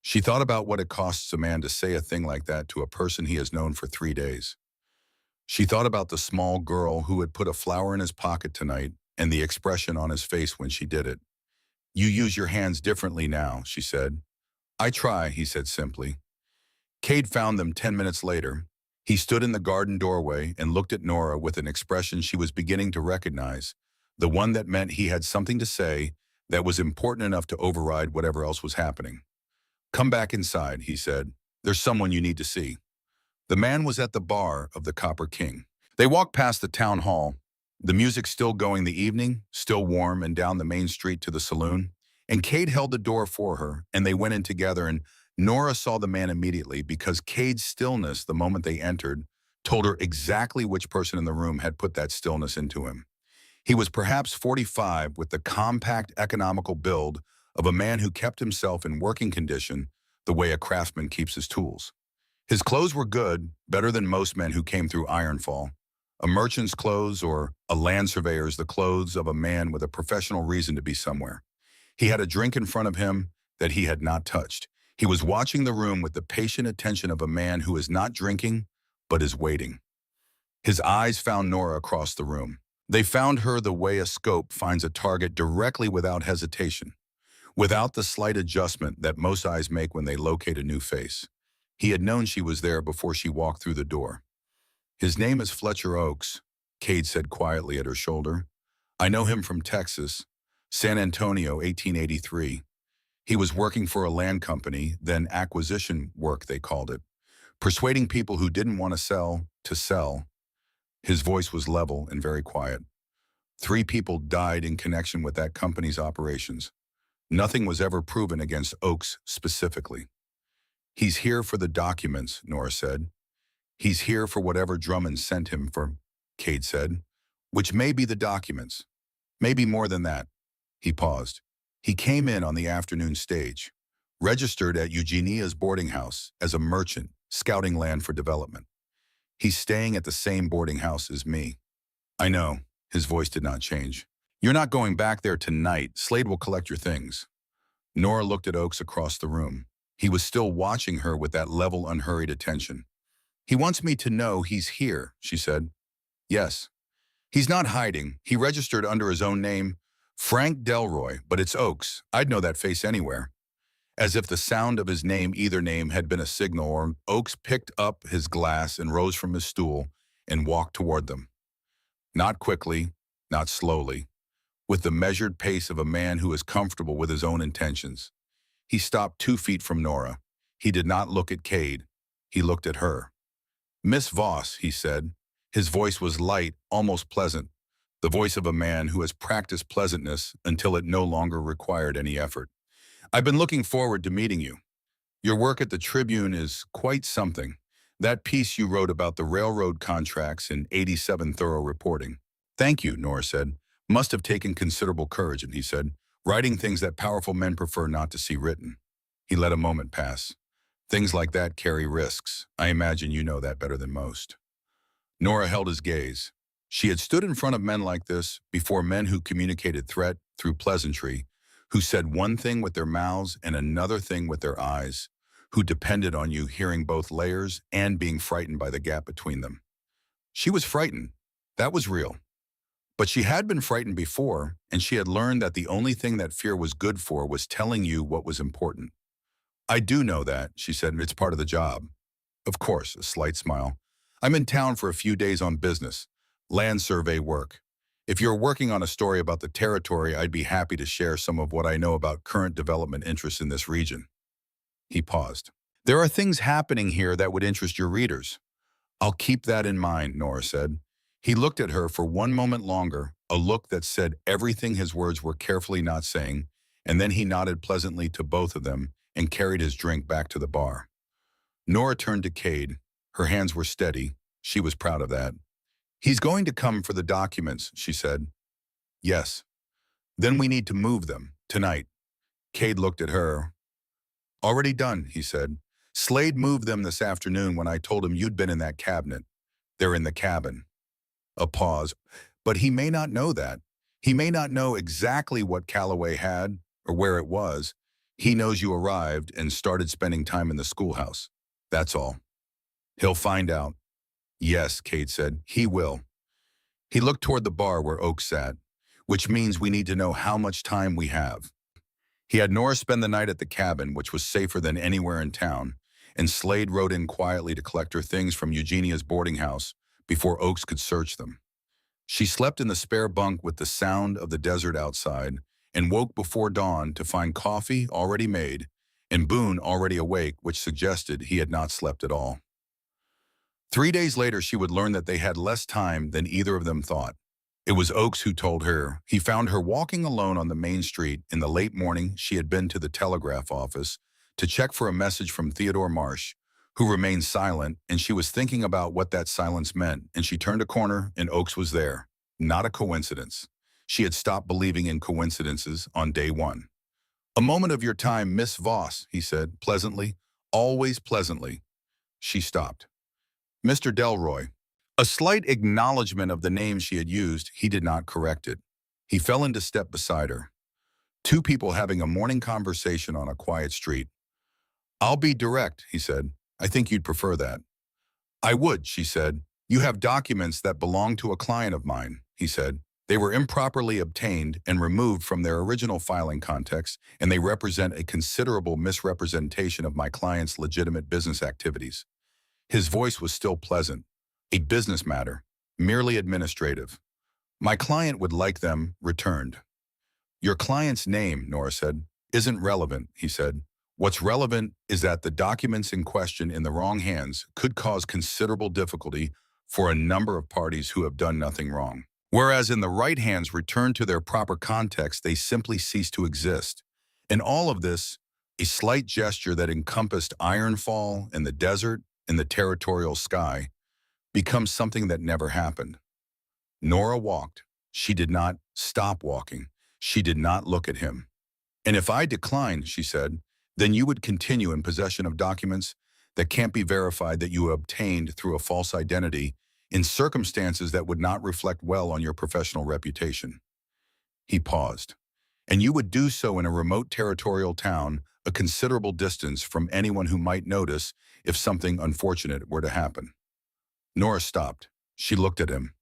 She thought about what it costs a man to say a thing like that to a person he has known for 3 days. She thought about the small girl who had put a flower in his pocket tonight and the expression on his face when she did it. You use your hands differently now, she said. I try, he said simply. Cade found them 10 minutes later. He stood in the garden doorway and looked at Nora with an expression she was beginning to recognize, the one that meant he had something to say that was important enough to override whatever else was happening. Come back inside, he said. There's someone you need to see. The man was at the bar of the Copper King. They walked past the town hall, the music still going the evening, still warm, and down the main street to the saloon. And Cade held the door for her, and they went in together, and Nora saw the man immediately because Cade's stillness the moment they entered told her exactly which person in the room had put that stillness into him. He was perhaps 45 with the compact economical build of a man who kept himself in working condition the way a craftsman keeps his tools. His clothes were good, better than most men who came through Ironfall. A merchant's clothes or a land surveyor's the clothes of a man with a professional reason to be somewhere. He had a drink in front of him that he had not touched. He was watching the room with the patient attention of a man who is not drinking, but is waiting. His eyes found Nora across the room. They found her the way a scope finds a target directly without hesitation, without the slight adjustment that most eyes make when they locate a new face. He had known she was there before she walked through the door. His name is Fletcher Oaks, Cade said quietly at her shoulder. I know him from Texas, San Antonio, 1883. He was working for a land company, then acquisition work they called it, persuading people who didn't want to sell. His voice was level and very quiet. 3 people died in connection with that company's operations. Nothing was ever proven against Oaks specifically. He's here for the documents, Nora said. He's here for whatever Drummond sent him for, Cade said, which may be the documents. Maybe more than that. He paused. He came in on the afternoon stage, registered at Eugenia's boarding house as a merchant scouting land for development. He's staying at the same boarding house as me. I know. His voice did not change. You're not going back there tonight. Slade will collect your things. Nora looked at Oaks across the room. He was still watching her with that level, unhurried attention. He wants me to know he's here, she said. Yes. He's not hiding. He registered under his own name, Frank Delroy, but it's Oaks. I'd know that face anywhere. As if the sound of his name, either name, had been a signal, or Oaks picked up his glass and rose from his stool and walked toward them. Not quickly, not slowly, with the measured pace of a man who is comfortable with his own intentions. He stopped 2 feet from Nora. He did not look at Cade. He looked at her. Miss Voss, he said. His voice was light, almost pleasant, the voice of a man who has practiced pleasantness until it no longer required any effort. I've been looking forward to meeting you. Your work at the Tribune is quite something. That piece you wrote about the railroad contracts in 87 thorough reporting. Thank you, Nora said. Must have taken considerable courage, and he said, writing things that powerful men prefer not to see written. He let a moment pass. Things like that carry risks. I imagine you know that better than most. Nora held his gaze. She had stood in front of men like this, before men who communicated threat through pleasantry, who said one thing with their mouths and another thing with their eyes, who depended on you hearing both layers and being frightened by the gap between them. She was frightened. That was real. But she had been frightened before, and she had learned that the only thing that fear was good for was telling you what was important. I do know that, she said. It's part of the job. Of course, a slight smile. I'm in town for a few days on business, land survey work. If you're working on a story about the territory, I'd be happy to share some of what I know about current development interests in this region. He paused. There are things happening here that would interest your readers. I'll keep that in mind, Nora said. He looked at her for one moment longer, a look that said everything his words were carefully not saying, and then he nodded pleasantly to both of them and carried his drink back to the bar. Nora turned to Cade. Her hands were steady. She was proud of that. He's going to come for the documents, she said. Yes. Then we need to move them, tonight. Cade looked at her. Already done, he said. Slade moved them this afternoon when I told him you'd been in that cabinet. They're in the cabin. A pause. But he may not know that. He may not know exactly what Calloway had or where it was. He knows you arrived and started spending time in the schoolhouse. That's all. He'll find out. Yes, Kate said. He will. He looked toward the bar where Oak sat, which means we need to know how much time we have. He had Nora spend the night at the cabin, which was safer than anywhere in town, and Slade rode in quietly to collect her things from Eugenia's boarding house before Oaks could search them. She slept in the spare bunk with the sound of the desert outside and woke before dawn to find coffee already made and Boone already awake, which suggested he had not slept at all. 3 days later, she would learn that they had less time than either of them thought. It was Oaks who told her. He found her walking alone on the main street in the late morning. She had been to the telegraph office to check for a message from Theodore Marsh, who remained silent, and she was thinking about what that silence meant, and she turned a corner and Oaks was there. Not a coincidence. She had stopped believing in coincidences on day one. "A moment of your time, Miss Voss," he said, pleasantly, always pleasantly. She stopped. "Mr. Delroy." A slight acknowledgement of the name she had used, he did not correct it. He fell into step beside her. Two people having a morning conversation on a quiet street. "I'll be direct," he said. "I think you'd prefer that." "I would," she said. "You have documents that belong to a client of mine," he said. "They were improperly obtained and removed from their original filing context, and they represent a considerable misrepresentation of my client's legitimate business activities." His voice was still pleasant. "A business matter, merely administrative. My client would like them returned." "Your client's name," Nora said, "isn't relevant," he said. "What's relevant is that the documents in question in the wrong hands could cause considerable difficulty for a number of parties who have done nothing wrong. Whereas in the right hands returned to their proper context, they simply cease to exist. In all of this, a slight gesture that encompassed Ironfall and the desert and the territorial sky becomes something that never happened." Nora walked. She did not stop walking. She did not look at him. "And if I decline," she said, "then you would continue in possession of documents that can't be verified that you obtained through a false identity in circumstances that would not reflect well on your professional reputation." He paused. "And you would do so in a remote territorial town, a considerable distance from anyone who might notice if something unfortunate were to happen." Nora stopped. She looked at him.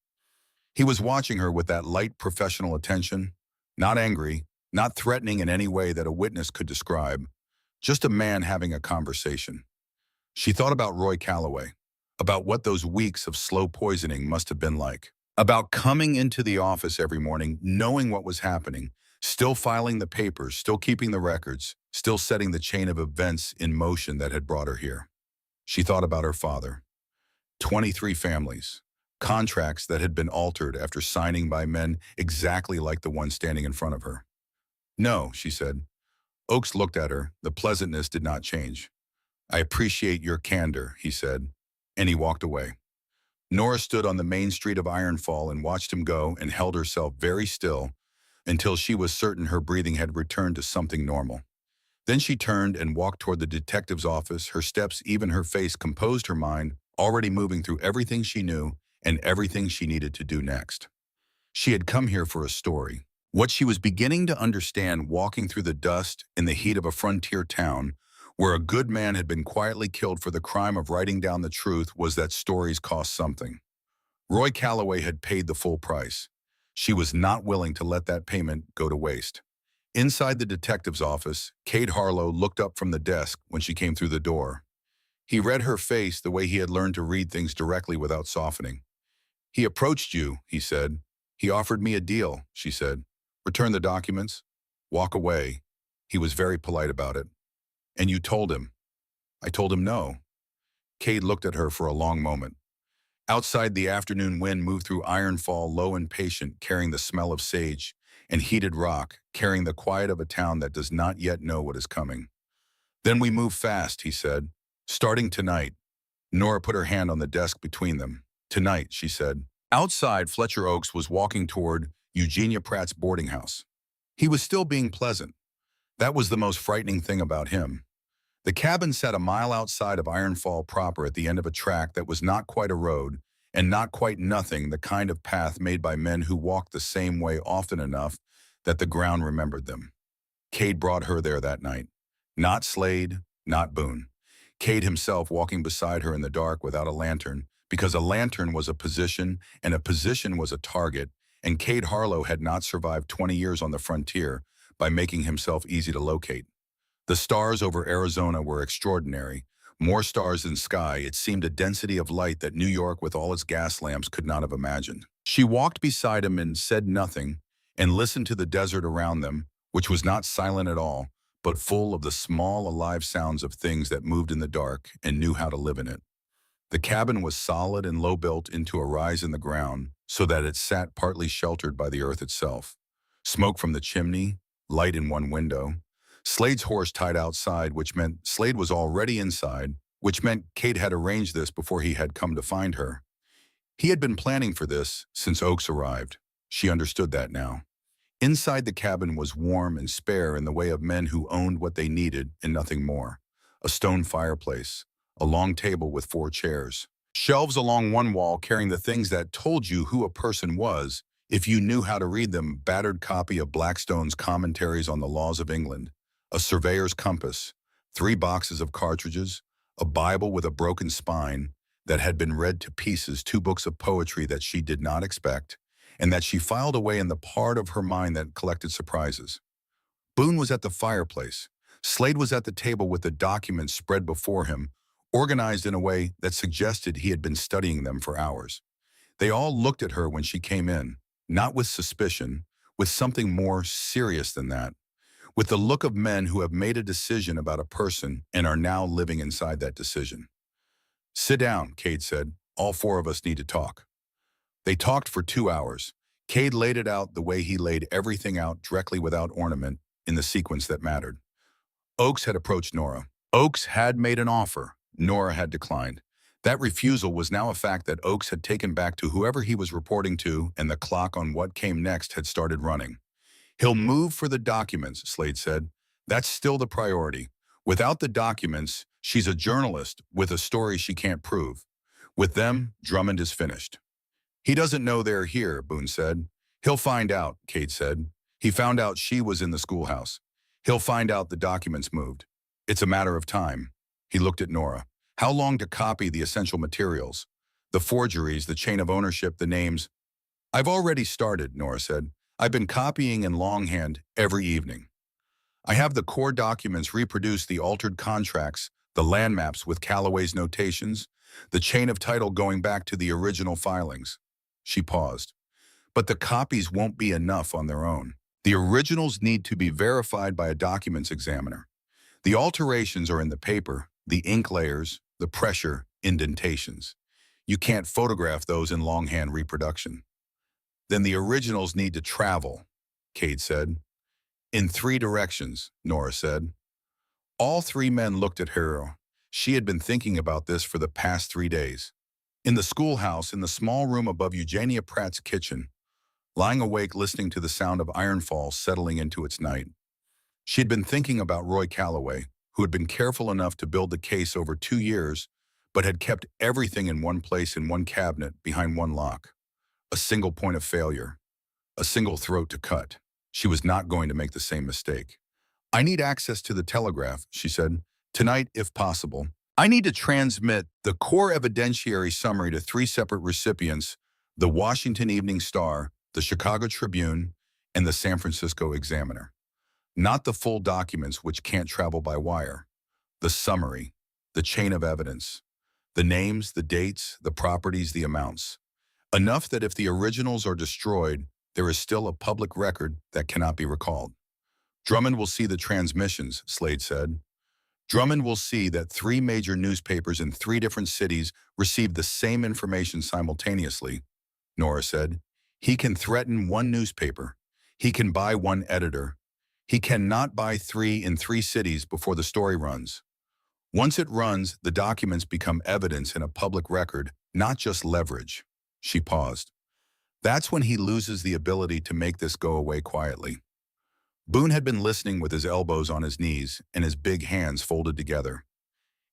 He was watching her with that light professional attention, not angry, not threatening in any way that a witness could describe, just a man having a conversation. She thought about Roy Calloway, about what those weeks of slow poisoning must have been like, about coming into the office every morning, knowing what was happening, still filing the papers, still keeping the records, still setting the chain of events in motion that had brought her here. She thought about her father. 23 families, contracts that had been altered after signing by men exactly like the one standing in front of her. "No," she said. Oaks looked at her. The pleasantness did not change. "I appreciate your candor," he said, and he walked away. Nora stood on the main street of Ironfall and watched him go and held herself very still until she was certain her breathing had returned to something normal. Then she turned and walked toward the detective's office. Her steps, even her face, composed her mind, already moving through everything she knew and everything she needed to do next. She had come here for a story. What she was beginning to understand walking through the dust in the heat of a frontier town where a good man had been quietly killed for the crime of writing down the truth was that stories cost something. Roy Calloway had paid the full price. She was not willing to let that payment go to waste. Inside the detective's office, Kate Harlow looked up from the desk when she came through the door. He read her face the way he had learned to read things directly without softening. "He approached you," he said. "He offered me a deal," she said. "Return the documents. Walk away." He was very polite about it. "And you told him?" "I told him no." Kate looked at her for a long moment. Outside, the afternoon wind moved through Ironfall, low and patient, carrying the smell of sage, and heated rock, carrying the quiet of a town that does not yet know what is coming. "Then we move fast," he said. "Starting tonight." Nora put her hand on the desk between them. "Tonight," she said. Outside, Fletcher Oaks was walking toward Eugenia Pratt's boarding house. He was still being pleasant. That was the most frightening thing about him. The cabin sat a mile outside of Ironfall proper at the end of a track that was not quite a road and not quite nothing, the kind of path made by men who walked the same way often enough that the ground remembered them. Kate brought her there that night. Not Slade, not Boone. Cade himself walking beside her in the dark without a lantern, because a lantern was a position and a position was a target, and Cade Harlow had not survived 20 years on the frontier by making himself easy to locate. The stars over Arizona were extraordinary. More stars than sky, it seemed a density of light that New York with all its gas lamps could not have imagined. She walked beside him and said nothing, and listened to the desert around them, which was not silent at all, but full of the small, alive sounds of things that moved in the dark and knew how to live in it. The cabin was solid and low-built into a rise in the ground, so that it sat partly sheltered by the earth itself. Smoke from the chimney, light in one window. Slade's horse tied outside, which meant Slade was already inside, which meant Kate had arranged this before he had come to find her. He had been planning for this since Oaks arrived. She understood that now. Inside the cabin was warm and spare in the way of men who owned what they needed and nothing more. A stone fireplace, a long table with 4 chairs, shelves along one wall carrying the things that told you who a person was if you knew how to read them, battered copy of Blackstone's Commentaries on the Laws of England, a surveyor's compass, 3 boxes of cartridges, a Bible with a broken spine that had been read to pieces, 2 books of poetry that she did not expect, and that she filed away in the part of her mind that collected surprises. Boone was at the fireplace. Slade was at the table with the documents spread before him, organized in a way that suggested he had been studying them for hours. They all looked at her when she came in, not with suspicion, with something more serious than that, with the look of men who have made a decision about a person and are now living inside that decision. "Sit down," Cade said. "All 4 of us need to talk." They talked for 2 hours. Cade laid it out the way he laid everything out, directly without ornament, in the sequence that mattered. Oaks had approached Nora. Oaks had made an offer. Nora had declined. That refusal was now a fact that Oaks had taken back to whoever he was reporting to, and the clock on what came next had started running. "He'll move for the documents," Slade said. "That's still the priority. Without the documents, she's a journalist with a story she can't prove. With them, Drummond is finished." "He doesn't know they're here," Boone said. "He'll find out," Kate said. "He found out she was in the schoolhouse. He'll find out the documents moved. It's a matter of time." He looked at Nora. "How long to copy the essential materials? The forgeries, the chain of ownership, the names?" "I've already started," Nora said. "I've been copying in longhand every evening. I have the core documents reproduce, the altered contracts, the land maps with Callaway's notations, the chain of title going back to the original filings." She paused. "But the copies won't be enough on their own. The originals need to be verified by a documents examiner. The alterations are in the paper, the ink layers, the pressure, indentations. You can't photograph those in longhand reproduction." "Then the originals need to travel," Cade said. "In 3 directions," Nora said. All 3 men looked at her. She had been thinking about this for the past 3 days. In the schoolhouse, in the small room above Eugenia Pratt's kitchen, lying awake listening to the sound of iron falls settling into its night. She had been thinking about Roy Calloway, who had been careful enough to build the case over 2 years, but had kept everything in one place in one cabinet behind one lock. A single point of failure. A single throat to cut. She was not going to make the same mistake. "I need access to the telegraph," she said. "Tonight, if possible. I need to transmit the core evidentiary summary to 3 separate recipients: the Washington Evening Star, the Chicago Tribune, and the San Francisco Examiner. Not the full documents, which can't travel by wire. The summary, the chain of evidence, the names, the dates, the properties, the amounts. Enough that if the originals are destroyed, there is still a public record that cannot be recalled." "Drummond will see the transmissions," Slade said. "Drummond will see that 3 major newspapers in 3 different cities received the same information simultaneously," Nora said. "He can threaten 1 newspaper. He can buy 1 editor. He cannot buy 3 in 3 cities before the story runs. Once it runs, the documents become evidence in a public record, not just leverage." She paused. "That's when he loses the ability to make this go away quietly." Boone had been listening with his elbows on his knees and his big hands folded together.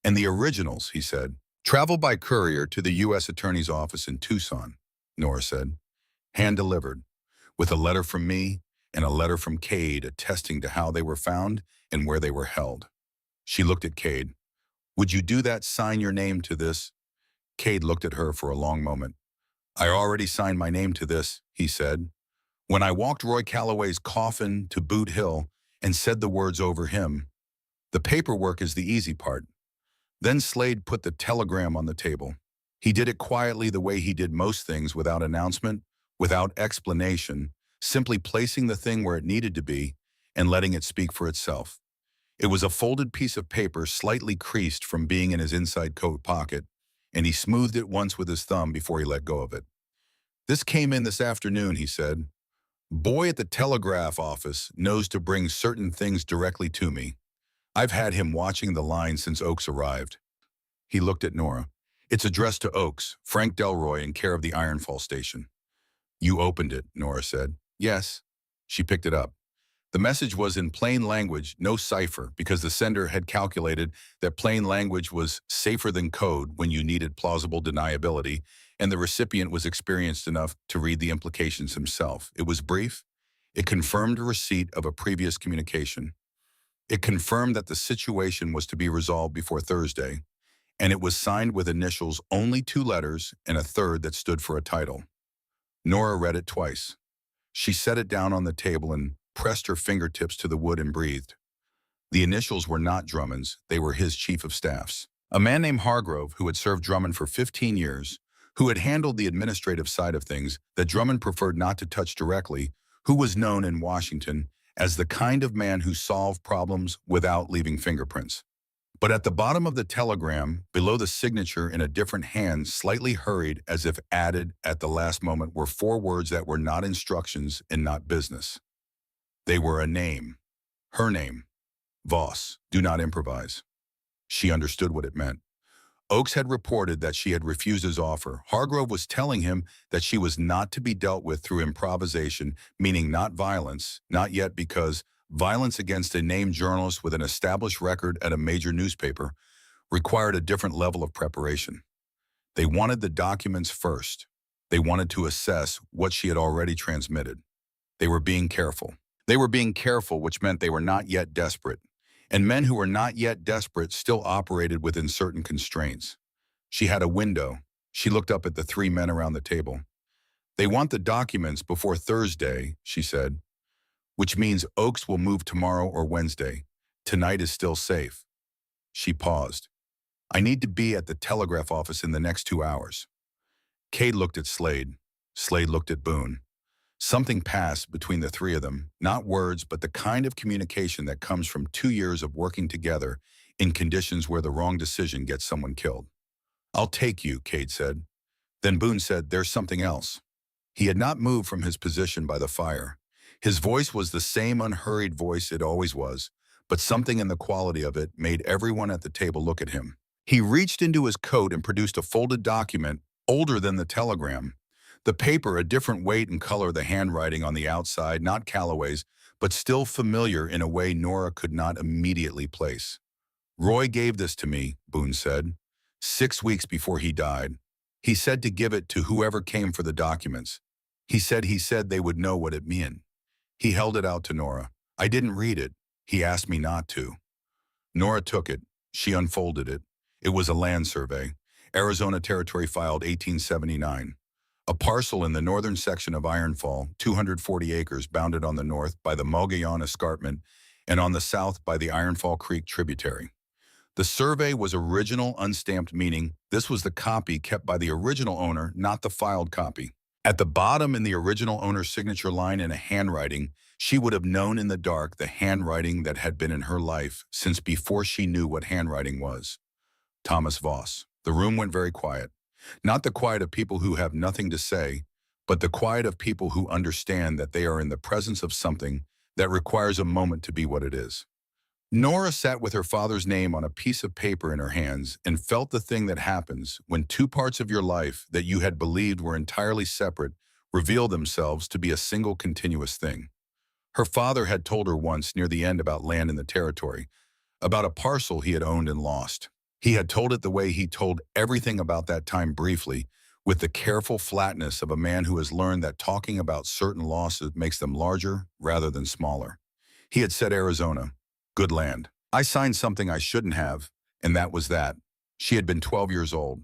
"And the originals," he said, "travel by courier to the U.S. Attorney's office in Tucson," Nora said. "Hand-delivered, with a letter from me and a letter from Cade attesting to how they were found and where they were held." She looked at Cade. Would you do that, sign your name to this? Cade looked at her for a long moment. I already signed my name to this, he said. When I walked Roy Calloway's coffin to Boot Hill and said the words over him, the paperwork is the easy part. Then Slade put the telegram on the table. He did it quietly the way he did most things, without announcement, without explanation, simply placing the thing where it needed to be and letting it speak for itself. It was a folded piece of paper slightly creased from being in his inside coat pocket, and he smoothed it once with his thumb before he let go of it. This came in this afternoon, he said. Boy at the telegraph office knows to bring certain things directly to me. I've had him watching the line since Oakes arrived. He looked at Nora. It's addressed to Oakes, Frank Delroy, in care of the Ironfall station. You opened it, Nora said. Yes. She picked it up. The message was in plain language, no cipher, because the sender had calculated that plain language was safer than code when you needed plausible deniability, and the recipient was experienced enough to read the implications himself. It was brief. It confirmed a receipt of a previous communication. It confirmed that the situation was to be resolved before Thursday, and it was signed with initials, only 2 letters, and a third that stood for a title. Nora read it twice. She set it down on the table and pressed her fingertips to the wood and breathed. The initials were not Drummond's, they were his chief of staff's. A man named Hargrove, who had served Drummond for 15 years, who had handled the administrative side of things that Drummond preferred not to touch directly, who was known in Washington as the kind of man who solved problems without leaving fingerprints. But at the bottom of the telegram, below the signature in a different hand, slightly hurried as if added at the last moment, were 4 words that were not instructions and not business. They were a name. Her name. Voss. Do not improvise. She understood what it meant. Oakes had reported that she had refused his offer. Hargrove was telling him that she was not to be dealt with through improvisation, meaning not violence, not yet, because violence against a named journalist with an established record at a major newspaper required a different level of preparation. They wanted the documents first. They wanted to assess what she had already transmitted. They were being careful. They were being careful, which meant they were not yet desperate. And men who were not yet desperate still operated within certain constraints. She had a window. She looked up at the 3 men around the table. They want the documents before Thursday, she said, which means Oakes will move tomorrow or Wednesday. Tonight is still safe. She paused. I need to be at the telegraph office in the next 2 hours. Cade looked at Slade. Slade looked at Boone. Something passed between the 3 of them, not words, but the kind of communication that comes from 2 years of working together in conditions where the wrong decision gets someone killed. I'll take you, Cade said. Then Boone said, there's something else. He had not moved from his position by the fire. His voice was the same unhurried voice it always was, but something in the quality of it made everyone at the table look at him. He reached into his coat and produced a folded document, older than the telegram. The paper, a different weight and color, the handwriting on the outside, not Calloway's, but still familiar in a way Nora could not immediately place. Roy gave this to me, Boone said, 6 weeks before he died. He said to give it to whoever came for the documents. He said they would know what it meant. He held it out to Nora. I didn't read it. He asked me not to. Nora took it. She unfolded it. It was a land survey. Arizona Territory filed 1879. A parcel in the northern section of Ironfall, 240 acres, bounded on the north by the Mogollon Escarpment and on the south by the Ironfall Creek tributary. The survey was original unstamped, meaning this was the copy kept by the original owner, not the filed copy. At the bottom, in the original owner's signature line in a handwriting, she would have known in the dark the handwriting that had been in her life since before she knew what handwriting was. Thomas Voss. The room went very quiet. Not the quiet of people who have nothing to say, but the quiet of people who understand that they are in the presence of something that requires a moment to be what it is. Nora sat with her father's name on a piece of paper in her hands and felt the thing that happens when 2 parts of your life that you had believed were entirely separate reveal themselves to be a single continuous thing. Her father had told her once near the end about land in the territory, about a parcel he had owned and lost. He had told it the way he told everything about that time, briefly, with the careful flatness of a man who has learned that talking about certain losses makes them larger rather than smaller. He had said Arizona, good land. I signed something I shouldn't have, and that was that. She had been 12 years old.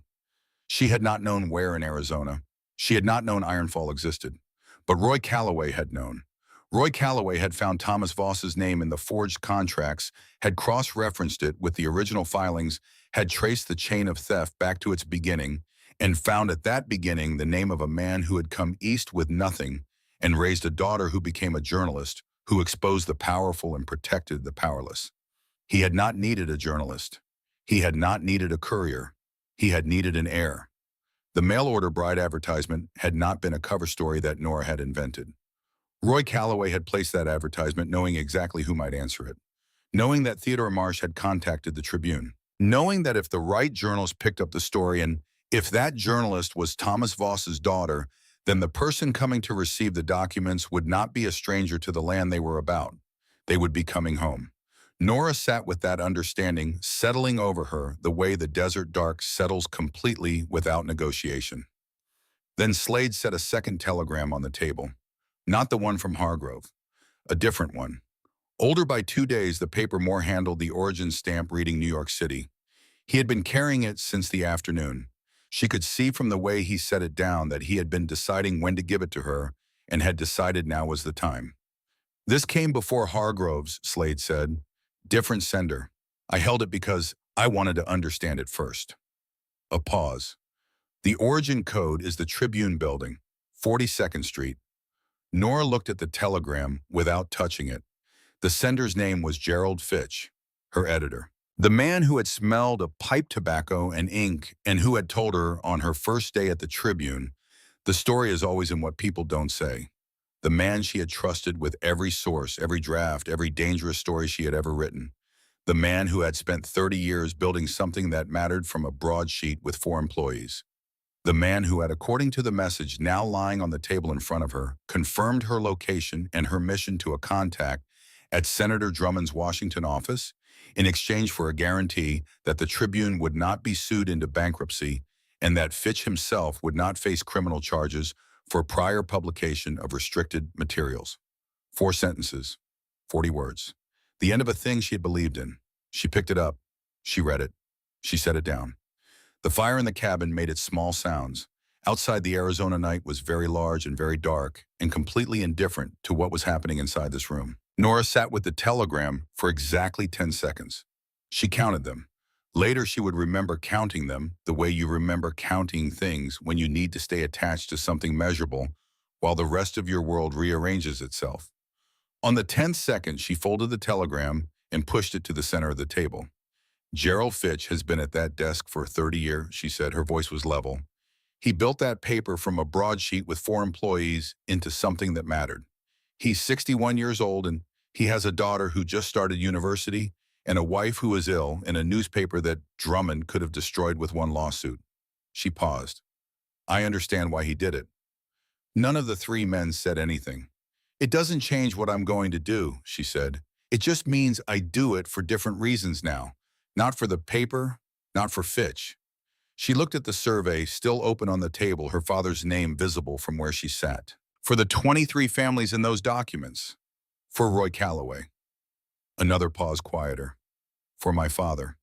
She had not known where in Arizona. She had not known Ironfall existed. But Roy Calloway had known. Roy Calloway had found Thomas Voss's name in the forged contracts, had cross-referenced it with the original filings, had traced the chain of theft back to its beginning, and found at that beginning the name of a man who had come east with nothing and raised a daughter who became a journalist, who exposed the powerful and protected the powerless. He had not needed a journalist. He had not needed a courier. He had needed an heir. The mail-order bride advertisement had not been a cover story that Nora had invented. Roy Calloway had placed that advertisement knowing exactly who might answer it, knowing that Theodore Marsh had contacted the Tribune, knowing that if the right journalist picked up the story and if that journalist was Thomas Voss's daughter, then the person coming to receive the documents would not be a stranger to the land they were about. They would be coming home. Nora sat with that understanding settling over her the way the desert dark settles completely without negotiation. Then Slade set a second telegram on the table, not the one from Hargrove, a different one. Older by 2 days, the paper more handled the origin stamp reading New York City. He had been carrying it since the afternoon. She could see from the way he set it down that he had been deciding when to give it to her and had decided now was the time. This came before Hargrove's, Slade said. Different sender. I held it because I wanted to understand it first. A pause. The origin code is the Tribune Building, 42nd Street. Nora looked at the telegram without touching it. The sender's name was Gerald Fitch, her editor. The man who had smelled of pipe tobacco and ink and who had told her on her first day at the Tribune, the story is always in what people don't say. The man she had trusted with every source, every draft, every dangerous story she had ever written. The man who had spent 30 years building something that mattered from a broadsheet with 4 employees. The man who had, according to the message now lying on the table in front of her, confirmed her location and her mission to a contact at Senator Drummond's Washington office in exchange for a guarantee that the Tribune would not be sued into bankruptcy and that Fitch himself would not face criminal charges for prior publication of restricted materials. 4 sentences, 40 words. The end of a thing she had believed in. She picked it up. She read it. She set it down. The fire in the cabin made its small sounds. Outside, the Arizona night was very large and very dark and completely indifferent to what was happening inside this room. Nora sat with the telegram for exactly 10 seconds. She counted them. Later, she would remember counting them the way you remember counting things when you need to stay attached to something measurable while the rest of your world rearranges itself. On the 10th second, she folded the telegram and pushed it to the center of the table. Gerald Fitch has been at that desk for 30 years, she said. Her voice was level. He built that paper from a broadsheet with 4 employees into something that mattered. He's 61 years old and he has a daughter who just started university and a wife who is ill in a newspaper that Drummond could have destroyed with 1 lawsuit. She paused. I understand why he did it. None of the 3 men said anything. It doesn't change what I'm going to do, she said. It just means I do it for different reasons now. Not for the paper, not for Fitch. She looked at the survey, still open on the table, her father's name visible from where she sat. For the 23 families in those documents. For Roy Calloway. Another pause, quieter. For my father.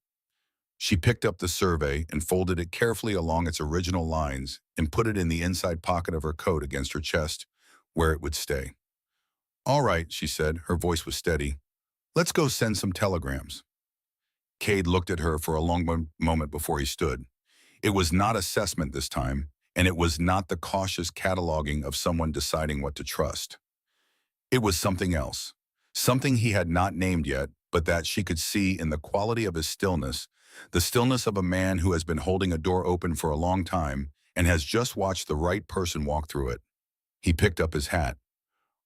She picked up the survey and folded it carefully along its original lines and put it in the inside pocket of her coat against her chest, where it would stay. All right, she said, her voice was steady. Let's go send some telegrams. Cade looked at her for a long moment before he stood. It was not assessment this time, and it was not the cautious cataloging of someone deciding what to trust. It was something else, something he had not named yet, but that she could see in the quality of his stillness, the stillness of a man who has been holding a door open for a long time and has just watched the right person walk through it. He picked up his hat.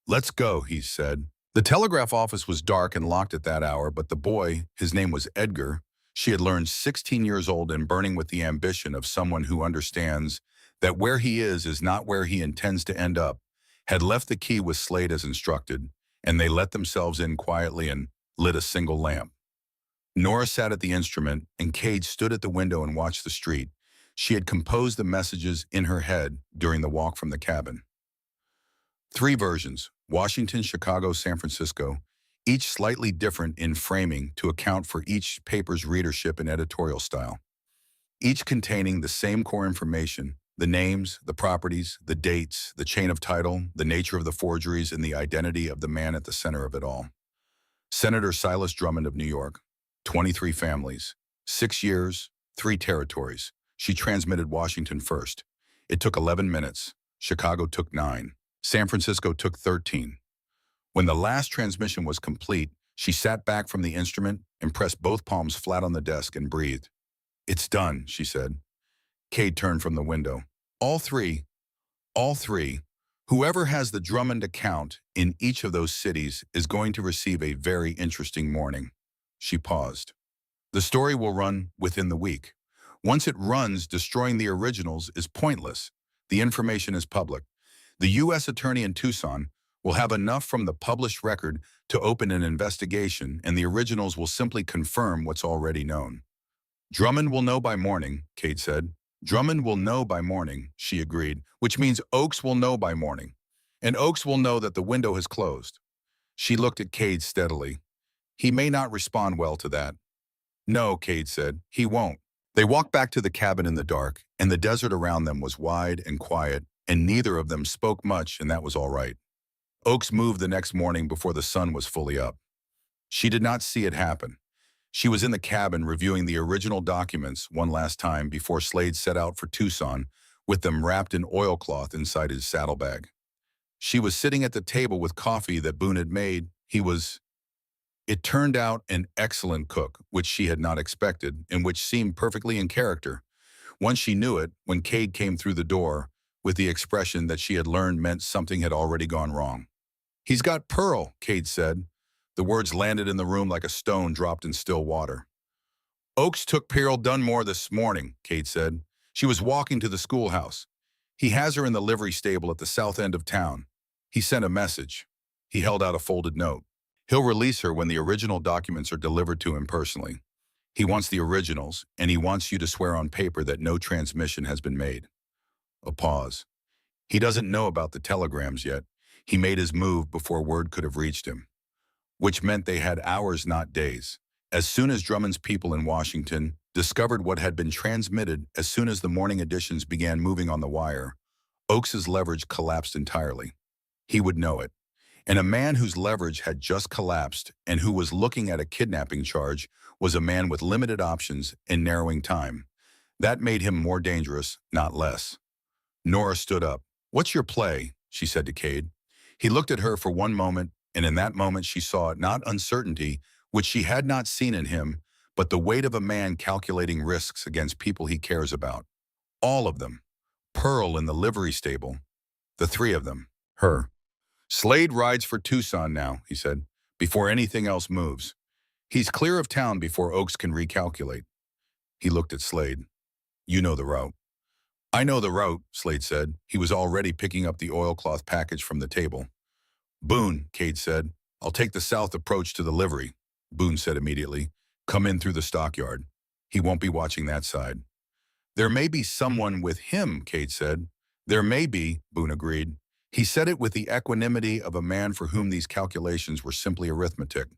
Let's go, he said. The telegraph office was dark and locked at that hour, but the boy, his name was Edgar, she had learned 16 years old and burning with the ambition of someone who understands that where he is not where he intends to end up, had left the key with Slade as instructed, and they let themselves in quietly and lit a single lamp. Nora sat at the instrument, and Cade stood at the window and watched the street. She had composed the messages in her head during the walk from the cabin. 3 versions, Washington, Chicago, San Francisco, each slightly different in framing to account for each paper's readership and editorial style, each containing the same core information: the names, the properties, the dates, the chain of title, the nature of the forgeries, and the identity of the man at the center of it all. Senator Silas Drummond of New York, 23 families, 6 years, 3 territories. She transmitted Washington first. It took 11 minutes. Chicago took 9. San Francisco took 13. When the last transmission was complete, she sat back from the instrument and pressed both palms flat on the desk and breathed. "It's done," she said. Cade turned from the window. All three, whoever has the Drummond account in each of those cities is going to receive a very interesting morning." She paused. "The story will run within the week. Once it runs, destroying the originals is pointless. The information is public. The U.S. Attorney in Tucson will have enough from the published record to open an investigation, and the originals will simply confirm what's already known." "Drummond will know by morning," Cade said. "Drummond will know by morning," she agreed, "which means Oakes will know by morning. And Oakes will know that the window has closed." She looked at Cade steadily. "He may not respond well to that." "No," Cade said, "he won't." They walked back to the cabin in the dark, and the desert around them was wide and quiet, and neither of them spoke much, and that was all right. Oakes moved the next morning before the sun was fully up. She did not see it happen. She was in the cabin reviewing the original documents one last time before Slade set out for Tucson with them wrapped in oilcloth inside his saddlebag. She was sitting at the table with coffee that Boone had made. It turned out, an excellent cook, which she had not expected and which seemed perfectly in character. Once she knew it, when Cade came through the door with the expression that she had learned meant something had already gone wrong. "He's got Pearl," Cade said. The words landed in the room like a stone dropped in still water. "Oakes took Pearl Dunmore this morning," Cade said. "She was walking to the schoolhouse. He has her in the livery stable at the south end of town. He sent a message." He held out a folded note. "He'll release her when the original documents are delivered to him personally. He wants the originals, and he wants you to swear on paper that no transmission has been made." A pause. "He doesn't know about the telegrams yet. He made his move before word could have reached him." Which meant they had hours, not days. As soon as Drummond's people in Washington discovered what had been transmitted, as soon as the morning editions began moving on the wire, Oakes's leverage collapsed entirely. He would know it. And a man whose leverage had just collapsed and who was looking at a kidnapping charge was a man with limited options and narrowing time. That made him more dangerous, not less. Nora stood up. "What's your play?" she said to Cade. He looked at her for one moment, and in that moment she saw not uncertainty, which she had not seen in him, but the weight of a man calculating risks against people he cares about. All of them. Pearl in the livery stable. The 3 of them. Her. "Slade rides for Tucson now," he said, "before anything else moves. He's clear of town before Oakes can recalculate." He looked at Slade. "You know the route." "I know the route," Slade said. He was already picking up the oilcloth package from the table. "Boone," Cade said, "I'll take the south approach to the livery." Boone said immediately, "Come in through the stockyard. He won't be watching that side." "There may be someone with him," Cade said. "There may be," Boone agreed. He said it with the equanimity of a man for whom these calculations were simply arithmetic.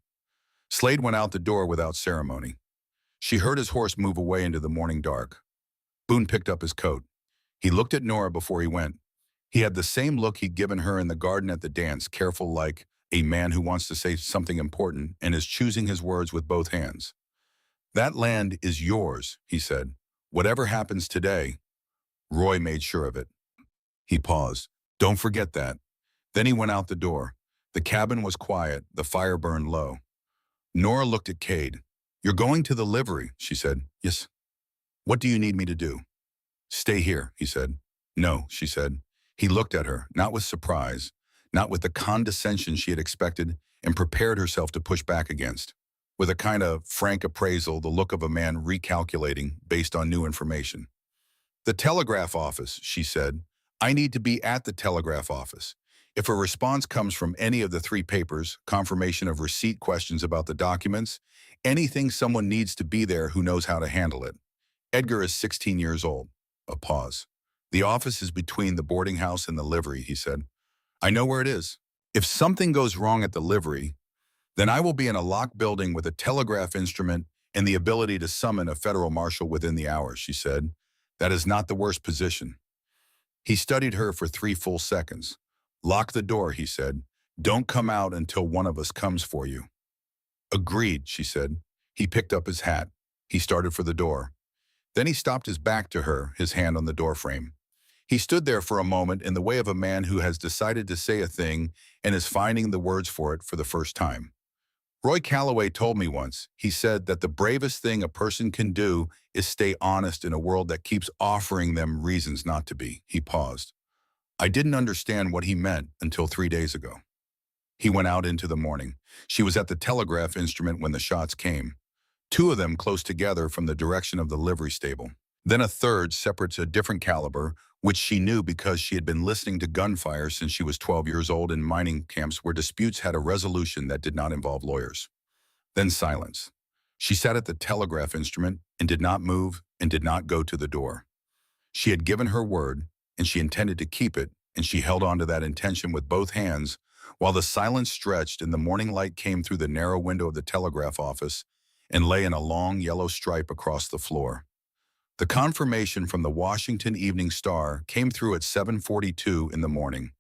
Slade went out the door without ceremony. She heard his horse move away into the morning dark. Boone picked up his coat. He looked at Nora before he went. He had the same look he'd given her in the garden at the dance, careful like a man who wants to say something important and is choosing his words with both hands. "That land is yours," he said. "Whatever happens today." Roy made sure of it. He paused. "Don't forget that." Then he went out the door. The cabin was quiet. The fire burned low. Nora looked at Cade. "You're going to the livery," she said. "Yes." "What do you need me to do?" "Stay here," he said. "No," she said. He looked at her, not with surprise, not with the condescension she had expected and prepared herself to push back against, with a kind of frank appraisal, the look of a man recalculating based on new information. "The telegraph office," she said. "I need to be at the telegraph office. If a response comes from any of the 3 papers, confirmation of receipt, questions about the documents, anything, someone needs to be there who knows how to handle it. Edgar is 16 years old." A pause. "The office is between the boarding house and the livery," he said. "I know where it is. If something goes wrong at the livery, Then I will be in a locked building with a telegraph instrument and the ability to summon a federal marshal within the hour, she said. That is not the worst position. He studied her for 3 full seconds. Lock the door, he said. Don't come out until one of us comes for you. Agreed, she said. He picked up his hat. He started for the door. Then he stopped his back to her, his hand on the doorframe. He stood there for a moment in the way of a man who has decided to say a thing and is finding the words for it for the first time. Roy Calloway told me once, he said that the bravest thing a person can do is stay honest in a world that keeps offering them reasons not to be. He paused. I didn't understand what he meant until 3 days ago. He went out into the morning. She was at the telegraph instrument when the shots came. 2 of them close together from the direction of the livery stable. Then a third, separate to a different caliber, which she knew because she had been listening to gunfire since she was 12 years old in mining camps where disputes had a resolution that did not involve lawyers. Then silence. She sat at the telegraph instrument and did not move and did not go to the door. She had given her word, and she intended to keep it, and she held on to that intention with both hands while the silence stretched and the morning light came through the narrow window of the telegraph office and lay in a long yellow stripe across the floor. The confirmation from the Washington Evening Star came through at 7:42 in the morning.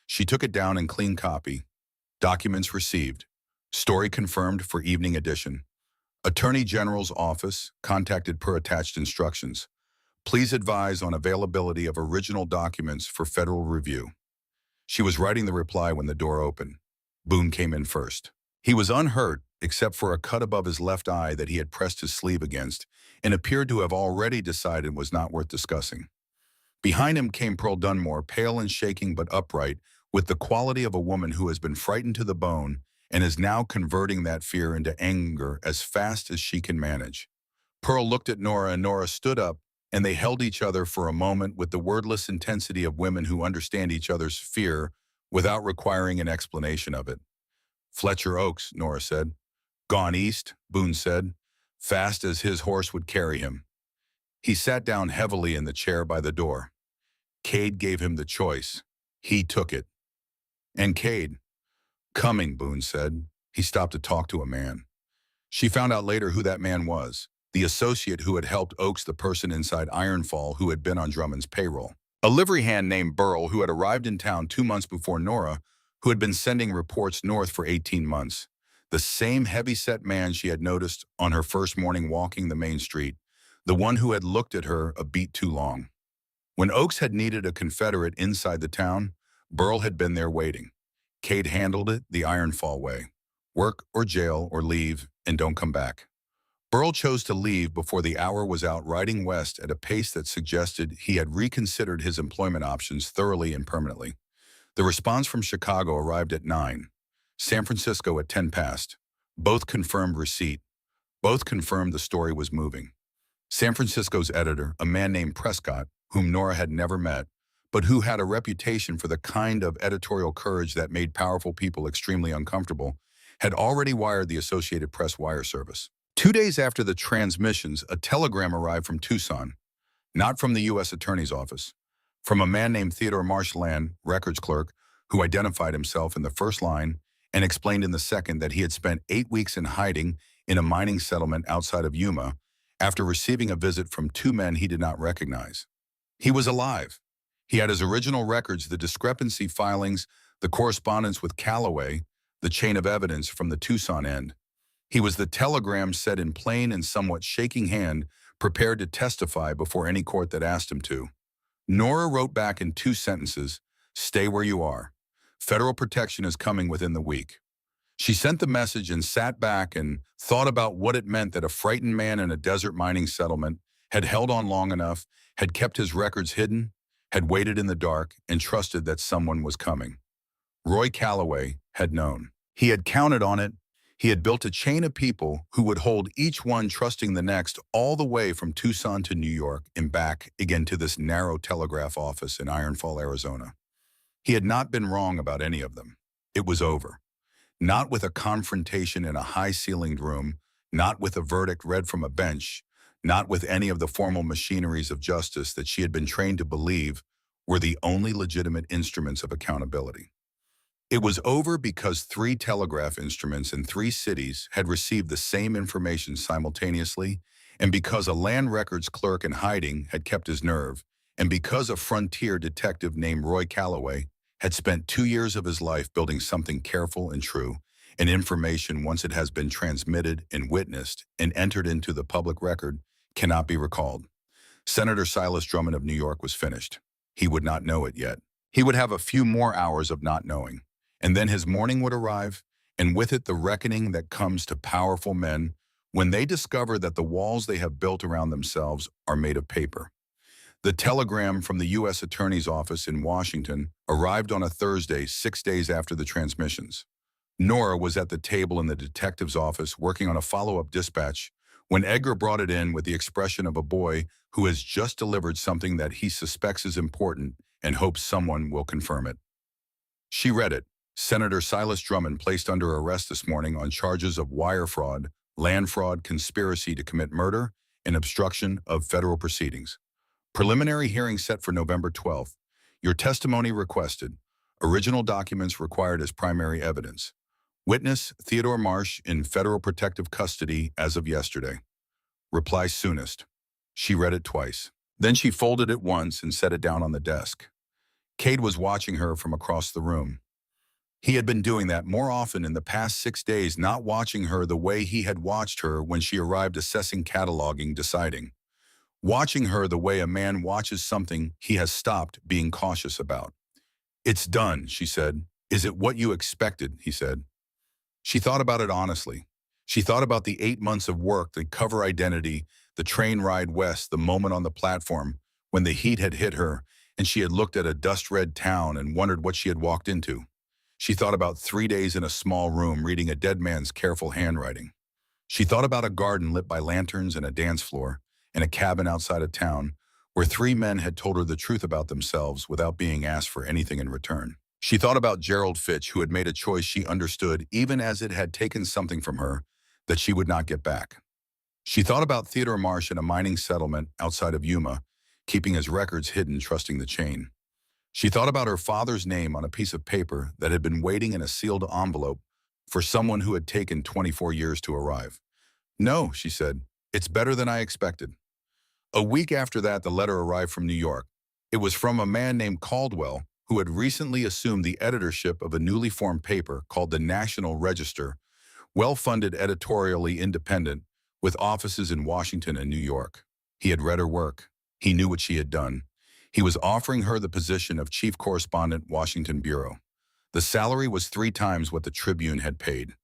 She took it down in clean copy. Documents received. Story confirmed for evening edition. Attorney General's office contacted per attached instructions. Please advise on availability of original documents for federal review. She was writing the reply when the door opened. Boone came in first. He was unhurt, except for a cut above his left eye that he had pressed his sleeve against, and appeared to have already decided was not worth discussing. Behind him came Pearl Dunmore, pale and shaking but upright, with the quality of a woman who has been frightened to the bone and is now converting that fear into anger as fast as she can manage. Pearl looked at Nora, and Nora stood up, and they held each other for a moment with the wordless intensity of women who understand each other's fear without requiring an explanation of it. Fletcher Oaks, Nora said. Gone east, Boone said, fast as his horse would carry him. He sat down heavily in the chair by the door. Cade gave him the choice. He took it. And Cade? Coming, Boone said. He stopped to talk to a man. She found out later who that man was, the associate who had helped Oaks, the person inside Ironfall who had been on Drummond's payroll. A livery hand named Burl who had arrived in town 2 months before Nora, who had been sending reports north for 18 months. The same heavy-set man she had noticed on her first morning walking the main street, the one who had looked at her a beat too long. When Oaks had needed a Confederate inside the town, Burl had been there waiting. Cade handled it the Ironfall way. Work or jail or leave and don't come back. Burl chose to leave before the hour was out, riding west at a pace that suggested he had reconsidered his employment options thoroughly and permanently. The response from Chicago arrived at 9. San Francisco at 10 past. Both confirmed receipt. Both confirmed the story was moving. San Francisco's editor, a man named Prescott, whom Nora had never met, but who had a reputation for the kind of editorial courage that made powerful people extremely uncomfortable, had already wired the Associated Press wire service. 2 days after the transmissions, a telegram arrived from Tucson, not from the U.S. Attorney's Office, from a man named Theodore Marshland, records clerk, who identified himself in the first line and explained in the second that he had spent 8 weeks in hiding in a mining settlement outside of Yuma after receiving a visit from 2 men he did not recognize. He was alive. He had his original records, the discrepancy filings, the correspondence with Calloway, the chain of evidence from the Tucson end. He was the telegram said in plain and somewhat shaking hand, prepared to testify before any court that asked him to. Nora wrote back in 2 sentences, "Stay where you are. Federal protection is coming within the week." She sent the message and sat back and thought about what it meant that a frightened man in a desert mining settlement had held on long enough, had kept his records hidden, had waited in the dark, and trusted that someone was coming. Roy Calloway had known. He had counted on it. He had built a chain of people who would hold each one trusting the next all the way from Tucson to New York and back again to this narrow telegraph office in Ironfall, Arizona. He had not been wrong about any of them. It was over. Not with a confrontation in a high-ceilinged room, not with a verdict read from a bench, not with any of the formal machineries of justice that she had been trained to believe were the only legitimate instruments of accountability. It was over because three telegraph instruments in three cities had received the same information simultaneously, and because a land records clerk in hiding had kept his nerve, and because a frontier detective named Roy Calloway had spent 2 years of his life building something careful and true, and information, once it has been transmitted and witnessed and entered into the public record, cannot be recalled. Senator Silas Drummond of New York was finished. He would not know it yet. He would have a few more hours of not knowing, and then his morning would arrive, and with it the reckoning that comes to powerful men when they discover that the walls they have built around themselves are made of paper. The telegram from the U.S. Attorney's Office in Washington arrived on a Thursday, 6 days after the transmissions. Nora was at the table in the detective's office working on a follow-up dispatch when Edgar brought it in with the expression of a boy who has just delivered something that he suspects is important and hopes someone will confirm it. She read it. Senator Silas Drummond placed under arrest this morning on charges of wire fraud, land fraud, conspiracy to commit murder, and obstruction of federal proceedings. Preliminary hearing set for November 12th. Your testimony requested. Original documents required as primary evidence. Witness Theodore Marsh in federal protective custody as of yesterday. Reply soonest. She read it twice. Then she folded it once and set it down on the desk. Cade was watching her from across the room. He had been doing that more often in the past 6 days, not watching her the way he had watched her when she arrived, assessing, cataloging, deciding. Watching her the way a man watches something he has stopped being cautious about. It's done, she said. Is it what you expected, he said. She thought about it honestly. She thought about the 8 months of work, the cover identity, the train ride west, the moment on the platform when the heat had hit her and she had looked at a dust-red town and wondered what she had walked into. She thought about 3 days in a small room reading a dead man's careful handwriting. She thought about a garden lit by lanterns and a dance floor and a cabin outside of town where 3 men had told her the truth about themselves without being asked for anything in return. She thought about Gerald Fitch, who had made a choice she understood, even as it had taken something from her that she would not get back. She thought about Theodore Marsh in a mining settlement outside of Yuma, keeping his records hidden, trusting the chain. She thought about her father's name on a piece of paper that had been waiting in a sealed envelope for someone who had taken 24 years to arrive. No, she said, it's better than I expected. A week after that, the letter arrived from New York. It was from a man named Caldwell, who had recently assumed the editorship of a newly formed paper called the National Register, well-funded, editorially independent, with offices in Washington and New York. He had read her work. He knew what she had done. He was offering her the position of chief correspondent, Washington Bureau. The salary was 3 times what the Tribune had paid.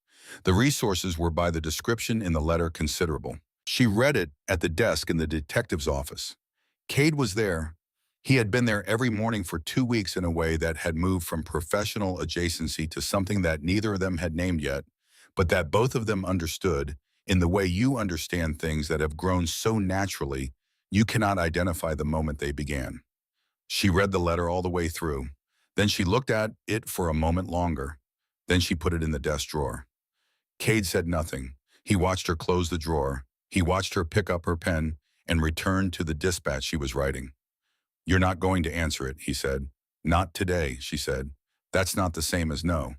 The resources were, by the description in the letter, considerable. She read it at the desk in the detective's office. Cade was there. He had been there every morning for 2 weeks in a way that had moved from professional adjacency to something that neither of them had named yet, but that both of them understood, in the way you understand things that have grown so naturally you cannot identify the moment they began. She read the letter all the way through. Then she looked at it for a moment longer. Then she put it in the desk drawer. Cade said nothing. He watched her close the drawer. He watched her pick up her pen and return to the dispatch she was writing. You're not going to answer it, he said. Not today, she said. That's not the same as no.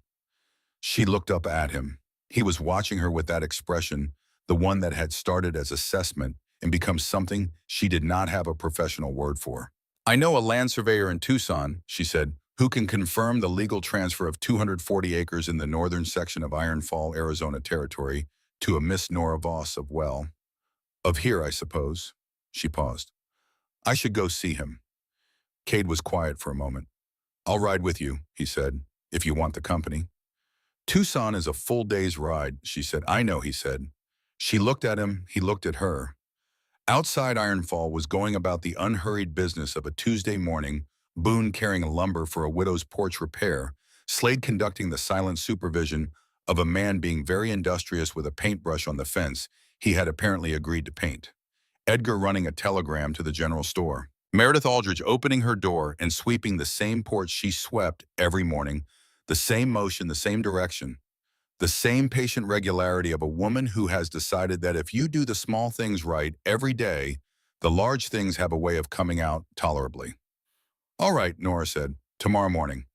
She looked up at him. He was watching her with that expression, the one that had started as assessment and become something she did not have a professional word for. I know a land surveyor in Tucson, she said, who can confirm the legal transfer of 240 acres in the northern section of Iron Fall, Arizona territory to a Miss Nora Voss of here, I suppose. She paused. I should go see him. Cade was quiet for a moment. I'll ride with you, he said, if you want the company. Tucson is a full day's ride, she said. I know, he said. She looked at him, he looked at her. Outside Ironfall was going about the unhurried business of a Tuesday morning, Boone carrying lumber for a widow's porch repair, Slade conducting the silent supervision of a man being very industrious with a paintbrush on the fence he had apparently agreed to paint. Edgar running a telegram to the general store. Meredith Aldridge opening her door and sweeping the same porch she swept every morning, the same motion, the same direction, the same patient regularity of a woman who has decided that if you do the small things right every day, the large things have a way of coming out tolerably. All right, Nora said, tomorrow morning.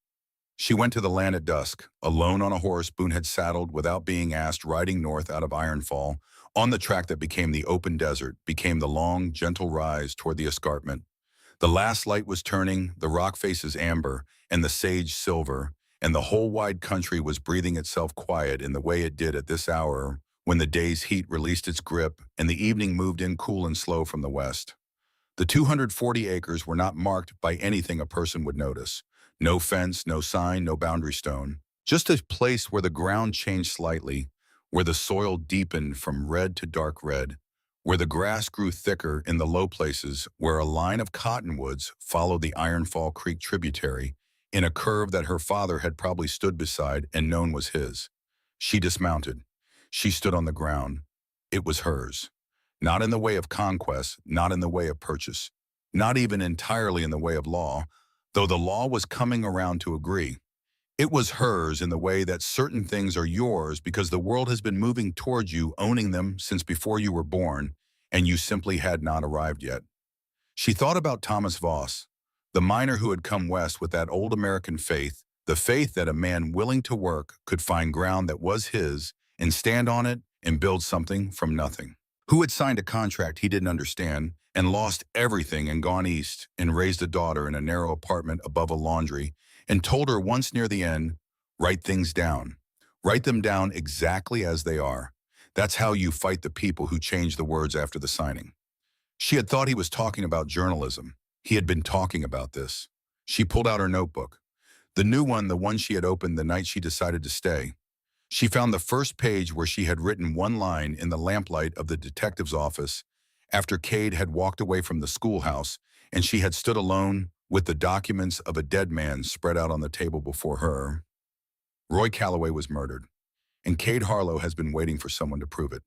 She went to the land at dusk, alone on a horse Boone had saddled without being asked, riding north out of Ironfall, on the track that became the open desert, became the long, gentle rise toward the escarpment. The last light was turning, the rock faces amber, and the sage silver, and the whole wide country was breathing itself quiet in the way it did at this hour when the day's heat released its grip and the evening moved in cool and slow from the west. The 240 acres were not marked by anything a person would notice. No fence, no sign, no boundary stone. Just a place where the ground changed slightly, where the soil deepened from red to dark red, where the grass grew thicker in the low places, where a line of cottonwoods followed the Ironfall Creek tributary in a curve that her father had probably stood beside and known was his. She dismounted. She stood on the ground. It was hers. Not in the way of conquest, not in the way of purchase, not even entirely in the way of law, though the law was coming around to agree. It was hers in the way that certain things are yours because the world has been moving towards you, owning them since before you were born, and you simply had not arrived yet. She thought about Thomas Voss, the miner who had come west with that old American faith, the faith that a man willing to work could find ground that was his and stand on it and build something from nothing. Who had signed a contract he didn't understand and lost everything and gone east and raised a daughter in a narrow apartment above a laundry and told her once near the end, write things down. Write them down exactly as they are. That's how you fight the people who change the words after the signing. She had thought he was talking about journalism. He had been talking about this. She pulled out her notebook. The new one, the one she had opened the night she decided to stay. She found the first page where she had written one line in the lamplight of the detective's office after Cade had walked away from the schoolhouse and she had stood alone with the documents of a dead man spread out on the table before her. Roy Calloway was murdered, and Cade Harlow has been waiting for someone to prove it.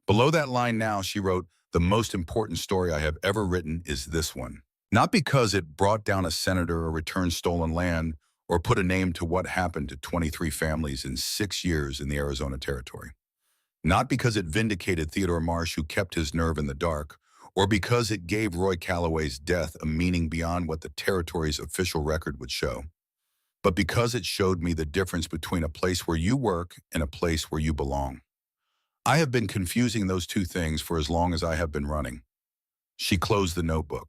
Below that line now, she wrote, the most important story I have ever written is this one. Not because it brought down a senator or returned stolen land or put a name to what happened to 23 families in 6 years in the Arizona Territory. Not because it vindicated Theodore Marsh, who kept his nerve in the dark, or because it gave Roy Calloway's death a meaning beyond what the territory's official record would show, but because it showed me the difference between a place where you work and a place where you belong. I have been confusing those two things for as long as I have been running. She closed the notebook.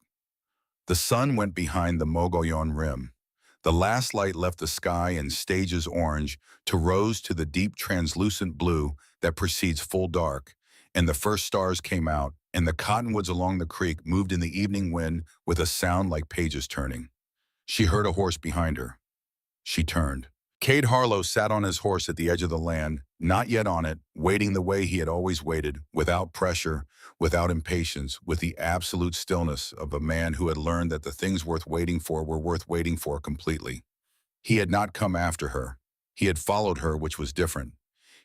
The sun went behind the Mogollon Rim. The last light left the sky in stages orange to rose to the deep translucent blue that precedes full dark, and the first stars came out, and the cottonwoods along the creek moved in the evening wind with a sound like pages turning. She heard a horse behind her. She turned. Cade Harlow sat on his horse at the edge of the land, not yet on it, waiting the way he had always waited, without pressure, without impatience, with the absolute stillness of a man who had learned that the things worth waiting for were worth waiting for completely. He had not come after her. He had followed her, which was different.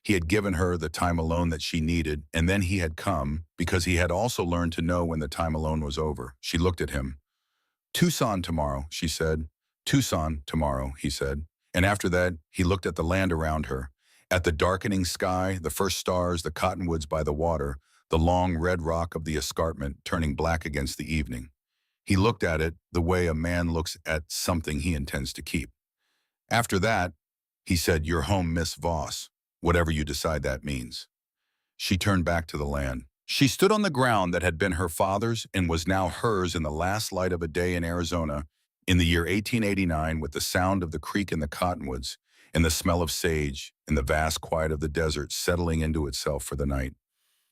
He had given her the time alone that she needed, and then he had come because he had also learned to know when the time alone was over. She looked at him. Tucson tomorrow, she said. Tucson tomorrow, he said. And after that, he looked at the land around her, at the darkening sky, the first stars, the cottonwoods by the water, the long red rock of the escarpment turning black against the evening. He looked at it the way a man looks at something he intends to keep. After that, he said, "You're home, Miss Voss, whatever you decide that means." She turned back to the land. She stood on the ground that had been her father's and was now hers in the last light of a day in Arizona, in the year 1889, with the sound of the creek in the cottonwoods, and the smell of sage, and the vast quiet of the desert settling into itself for the night.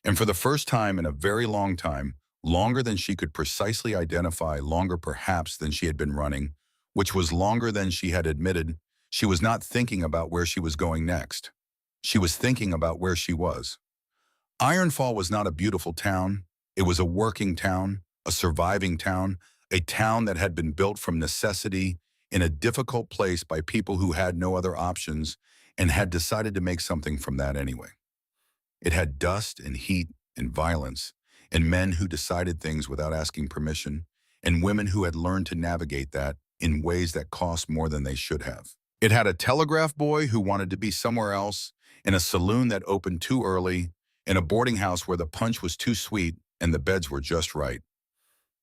And for the first time in a very long time, longer than she could precisely identify, longer perhaps than she had been running, which was longer than she had admitted, she was not thinking about where she was going next. She was thinking about where she was. Ironfall was not a beautiful town. It was a working town, a surviving town, a town that had been built from necessity in a difficult place by people who had no other options and had decided to make something from that anyway. It had dust and heat and violence, and men who decided things without asking permission, and women who had learned to navigate that in ways that cost more than they should have. It had a telegraph boy who wanted to be somewhere else, and a saloon that opened too early, and a boarding house where the punch was too sweet and the beds were just right.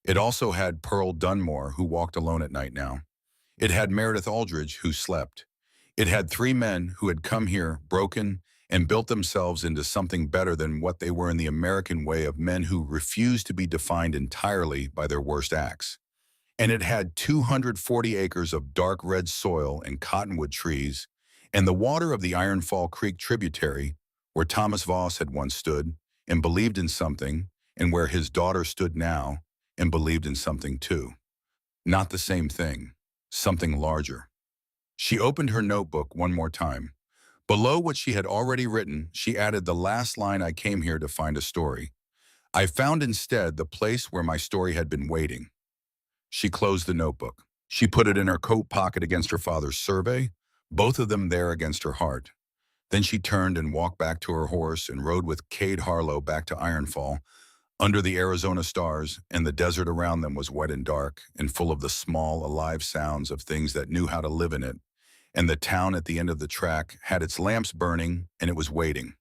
It also had Pearl Dunmore, who walked alone at night now. It had Meredith Aldridge, who slept. It had three men who had come here, broken, and built themselves into something better than what they were in the American way of men who refused to be defined entirely by their worst acts. And it had 240 acres of dark red soil and cottonwood trees, and the water of the Iron Fall Creek tributary, where Thomas Voss had once stood and believed in something, and where his daughter stood now and believed in something too. Not the same thing, something larger. She opened her notebook one more time. Below what she had already written, she added the last line: "I came here to find a story. I found instead the place where my story had been waiting." She closed the notebook. She put it in her coat pocket against her father's survey, both of them there against her heart. Then she turned and walked back to her horse and rode with Cade Harlow back to Ironfall, under the Arizona stars, and the desert around them was wet and dark and full of the small, alive sounds of things that knew how to live in it. And the town at the end of the track had its lamps burning, and it was waiting.